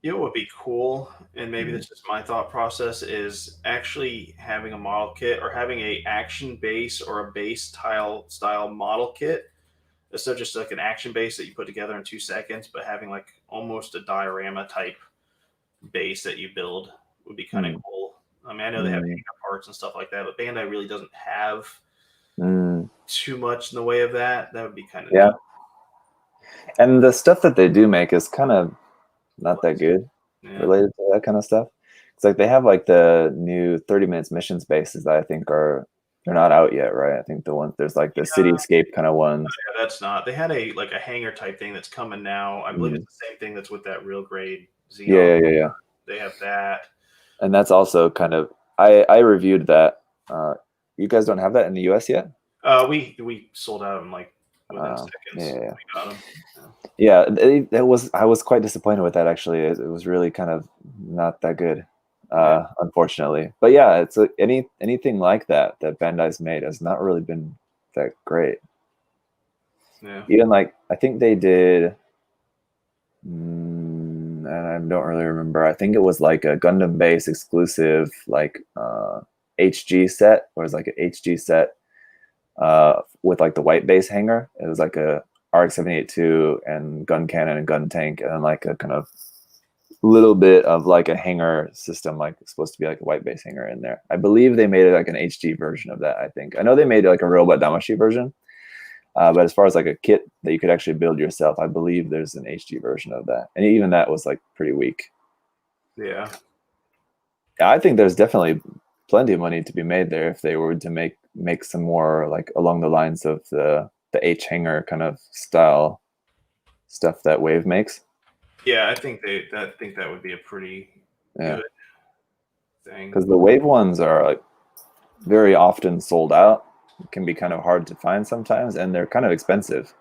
What would be cool, and maybe this is my thought process, is actually having a model kit or having a action base or a base style model kit. So just like an action base that you put together in 2 seconds, but having like almost a diorama type base that you build would be kind of cool. I mean, I know they have hanger parts and stuff like that, but Bandai really doesn't have too much in the way of that. That would be kind of neat. And the stuff that they do make is kind of not that good related to that kind of stuff. It's like they have like the new 30 minutes missions bases that I think they're not out yet, right? I think the ones there's like the cityscape kind of ones. Yeah, that's not. They had a hangar type thing that's coming now. I believe it's the same thing that's with that real grade Xeon. Yeah. They have that. And that's also kind of I reviewed that. You guys don't have that in the US yet? We sold out in like within seconds. Yeah. We got them. I was quite disappointed with that actually. It was really kind of not that good, unfortunately. But yeah, it's anything like that Bandai's made has not really been that great. Yeah. Even like I think they did, and I don't really remember. I think it was like a Gundam Base exclusive, like HG set, or it was like an HG set with like the white base hanger. It was like a RX-78-2 and gun cannon and gun tank, and then like a kind of little bit of like a hanger system, like it's supposed to be like a white base hanger in there. I believe they made it like an HG version of that. I know they made like a Robot Damashi version, but as far as like a kit that you could actually build yourself, I believe there's an HG version of that, and even that was like pretty weak. Yeah, I think there's definitely plenty of money to be made there if they were to make some more like along the lines of the H hanger kind of style stuff that Wave makes. Yeah, I think that would be a pretty good thing. Because the Wave ones are like very often sold out. It can be kind of hard to find sometimes, and they're kind of expensive.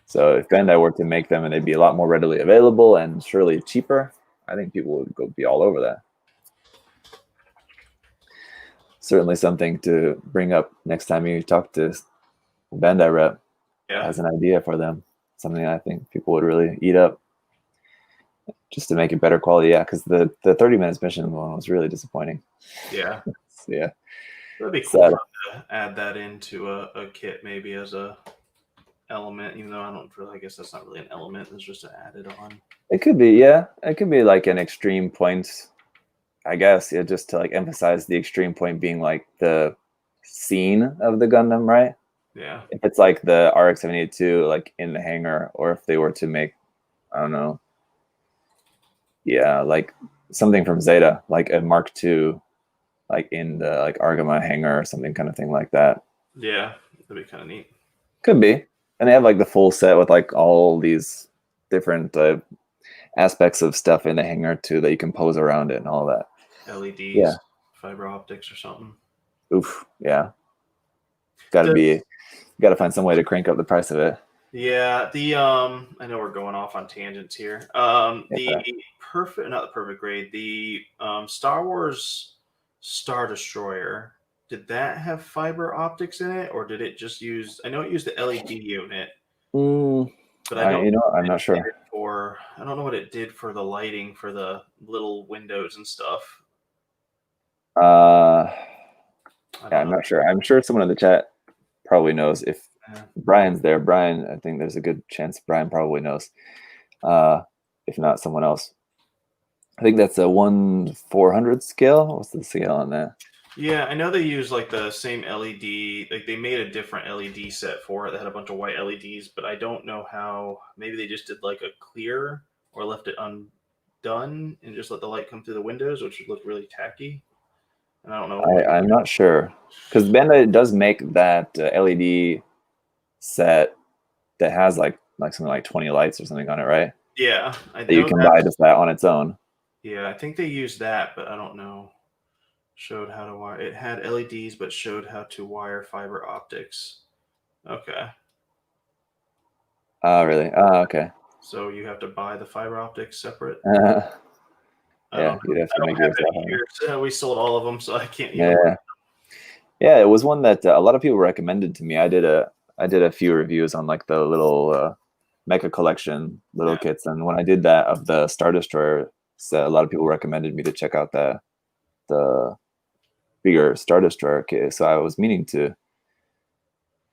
So if Bandai were to make them and they'd be a lot more readily available and surely cheaper, I think people would be all over that. Certainly something to bring up next time you talk to Bandai rep as an idea for them. Something I think people would really eat up just to make it better quality. Yeah, because the 30 minutes mission one was really disappointing. Yeah. Yeah. That'd be cool to add that into a kit maybe as a element, even though I guess that's not really an element, it's just added on. It could be, yeah. It could be like an extreme point, I guess, just to like emphasize the extreme point being like the scene of the Gundam, right? Yeah. If it's like the RX-78-2 like in the hangar, or if they were to make, I don't know, like something from Zeta, like a Mark II, like in the like Argama hangar or something kind of thing like that. Yeah, that'd be kind of neat. Could be. And they have like the full set with like all these different aspects of stuff in the hangar too that you can pose around it and all that. LEDs, fiber optics or something. Oof, yeah. Gotta find some way to crank up the price of it. Yeah, I know we're going off on tangents here. Not the perfect grade, the Star Wars Star Destroyer, did that have fiber optics in it, or did it just use? I know it used the LED unit, but I don't. I'm not sure. I don't know what it did for the lighting for the little windows and stuff. I'm not sure. I'm sure someone in the chat probably knows. If Brian's there, Brian, I think there's a good chance Brian probably knows. If not, someone else. I think that's a 1/400 scale. What's the scale on that? Yeah, I know they use like the same LED. Like they made a different LED set for it that had a bunch of white LEDs, but I don't know how. Maybe they just did like a clear or left it undone and just let the light come through the windows, which would look really tacky. And I don't know. I'm not sure, because Bandai does make that LED set that has like something like 20 lights or something on it, right? Yeah, that you can buy just that on its own. Yeah, I think they used that, but I don't know. Showed how to wire. It had LEDs, but showed how to wire fiber optics. Okay. Oh, really? Oh, okay. So you have to buy the fiber optics separate? Yeah, you'd have to make yourself. We sold all of them, so I can't. Yeah, it was one that a lot of people recommended to me. I did a few reviews on like the little Mecha collection little kits, and when I did that of the Star Destroyer set, a lot of people recommended me to check out the bigger Star Destroyer kit. So I was meaning to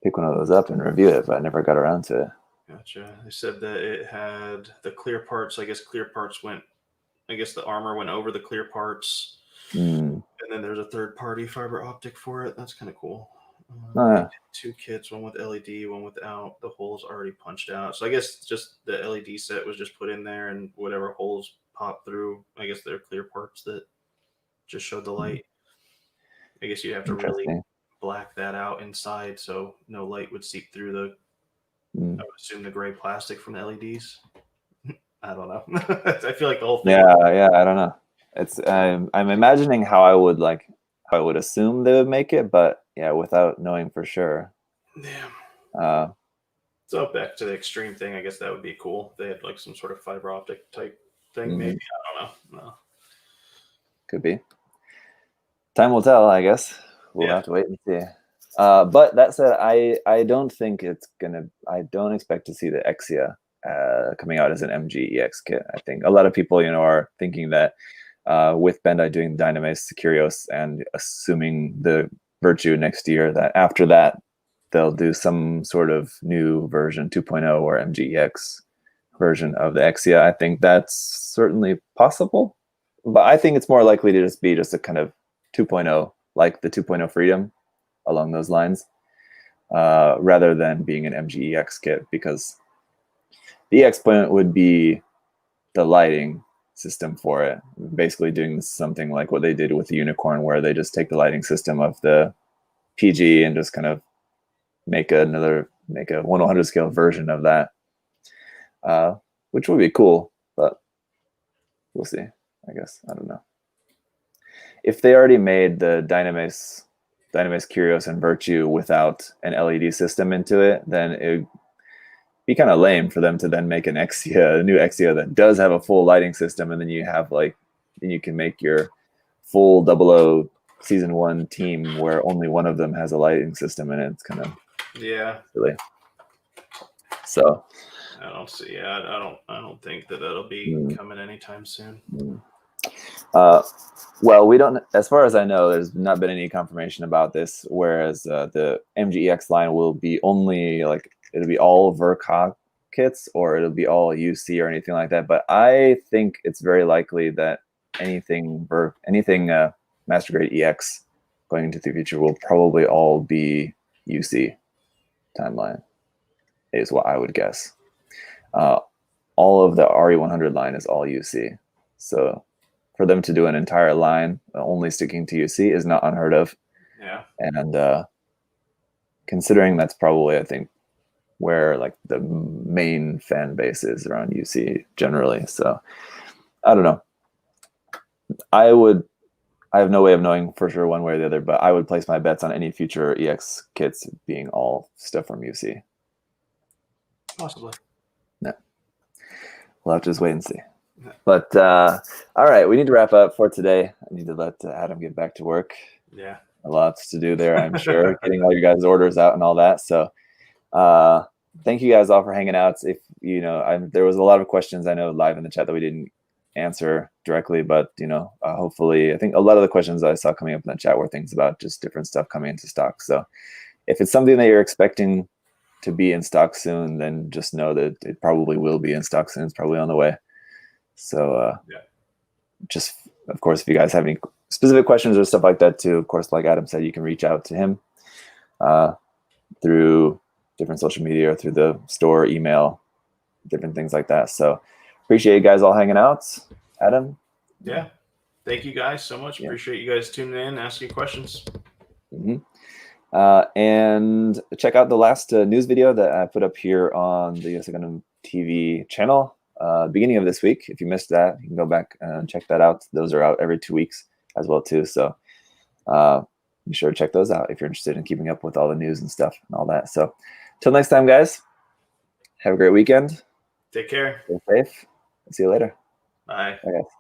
pick one of those up and review it, but I never got around to it. Gotcha. They said that it had the clear parts. I guess clear parts went I guess the armor went over the clear parts. Mm. And then there's a third-party fiber optic for it. That's kind of cool. Oh, yeah. 2 kits, one with LED, one without. The holes already punched out. So I guess just the LED set was just put in there, and whatever holes pop through, I guess they're clear parts that just showed the light. I guess you'd have to really black that out inside so no light would seep through the, I would assume, the gray plastic from the LEDs. I don't know. I feel like the whole thing. Yeah, I don't know. It's I'm imagining how I would assume they would make it, but yeah, without knowing for sure. Yeah. So back to the extreme thing, I guess that would be cool. If they had like some sort of fiber optic type thing, maybe. I don't know. No. Could be. Time will tell, I guess. We'll have to wait and see. But that said, I don't think I don't expect to see the Exia coming out as an MGEX kit. I think a lot of people, are thinking that with Bandai doing the Dynamace Curios and assuming the Virtue next year, that after that they'll do some sort of new version 2.0 or MGEX version of the Exia. I think that's certainly possible, but I think it's more likely to just be a kind of 2.0, like the 2.0 Freedom, along those lines, rather than being an MGEX kit, because the EX point would be the lighting system for it, basically doing something like what they did with the Unicorn, where they just take the lighting system of the PG and just kind of make a 1/100 scale version of that, which would be cool, but we'll see. I guess, I don't know. If they already made the Dynamace Curios and Virtue without an LED system into it, then it would be kind of lame for them to then make a new Exia that does have a full lighting system, and then you can make your full 00 Season 1 team where only one of them has a lighting system in it. It's kind of silly. So I don't see. I don't think that that'll be coming anytime soon. Well, we don't. As far as I know, there's not been any confirmation about this. Whereas the MGEX line will be only it'll be all Verca kits, or it'll be all UC or anything like that. But I think it's very likely that anything Master Grade EX going into the future will probably all be UC timeline, is what I would guess. All of the RE100 line is all UC, so for them to do an entire line only sticking to UC is not unheard of. Yeah. And considering that's probably, I think, where the main fan base is around UC generally. So I don't know. I have no way of knowing for sure one way or the other, but I would place my bets on any future EX kits being all stuff from UC. Possibly. Yeah. We'll have to just wait and see. But all right, we need to wrap up for today. I need to let Adam get back to work. Yeah. Lots to do there, I'm sure, getting all your guys' orders out and all that. So thank you guys all for hanging out. If there was a lot of questions I know live in the chat that we didn't answer directly, but hopefully, I think a lot of the questions I saw coming up in the chat were things about just different stuff coming into stock. So if it's something that you're expecting to be in stock soon, then just know that it probably will be in stock soon. It's probably on the way. So just, of course, if you guys have any specific questions or stuff like that too, of course, like Adam said, you can reach out to him through different social media or through the store, email, different things like that. So appreciate you guys all hanging out. Adam? Yeah. Thank you guys so much. Appreciate you guys tuning in, asking questions. And check out the last news video that I put up here on the US Gundam TV channel. Beginning of this week. If you missed that, you can go back and check that out. Those are out every 2 weeks as well too. So be sure to check those out if you're interested in keeping up with all the news and stuff and all that. So till next time, guys, have a great weekend. Take care. Stay safe. See you later. Bye. Bye, guys.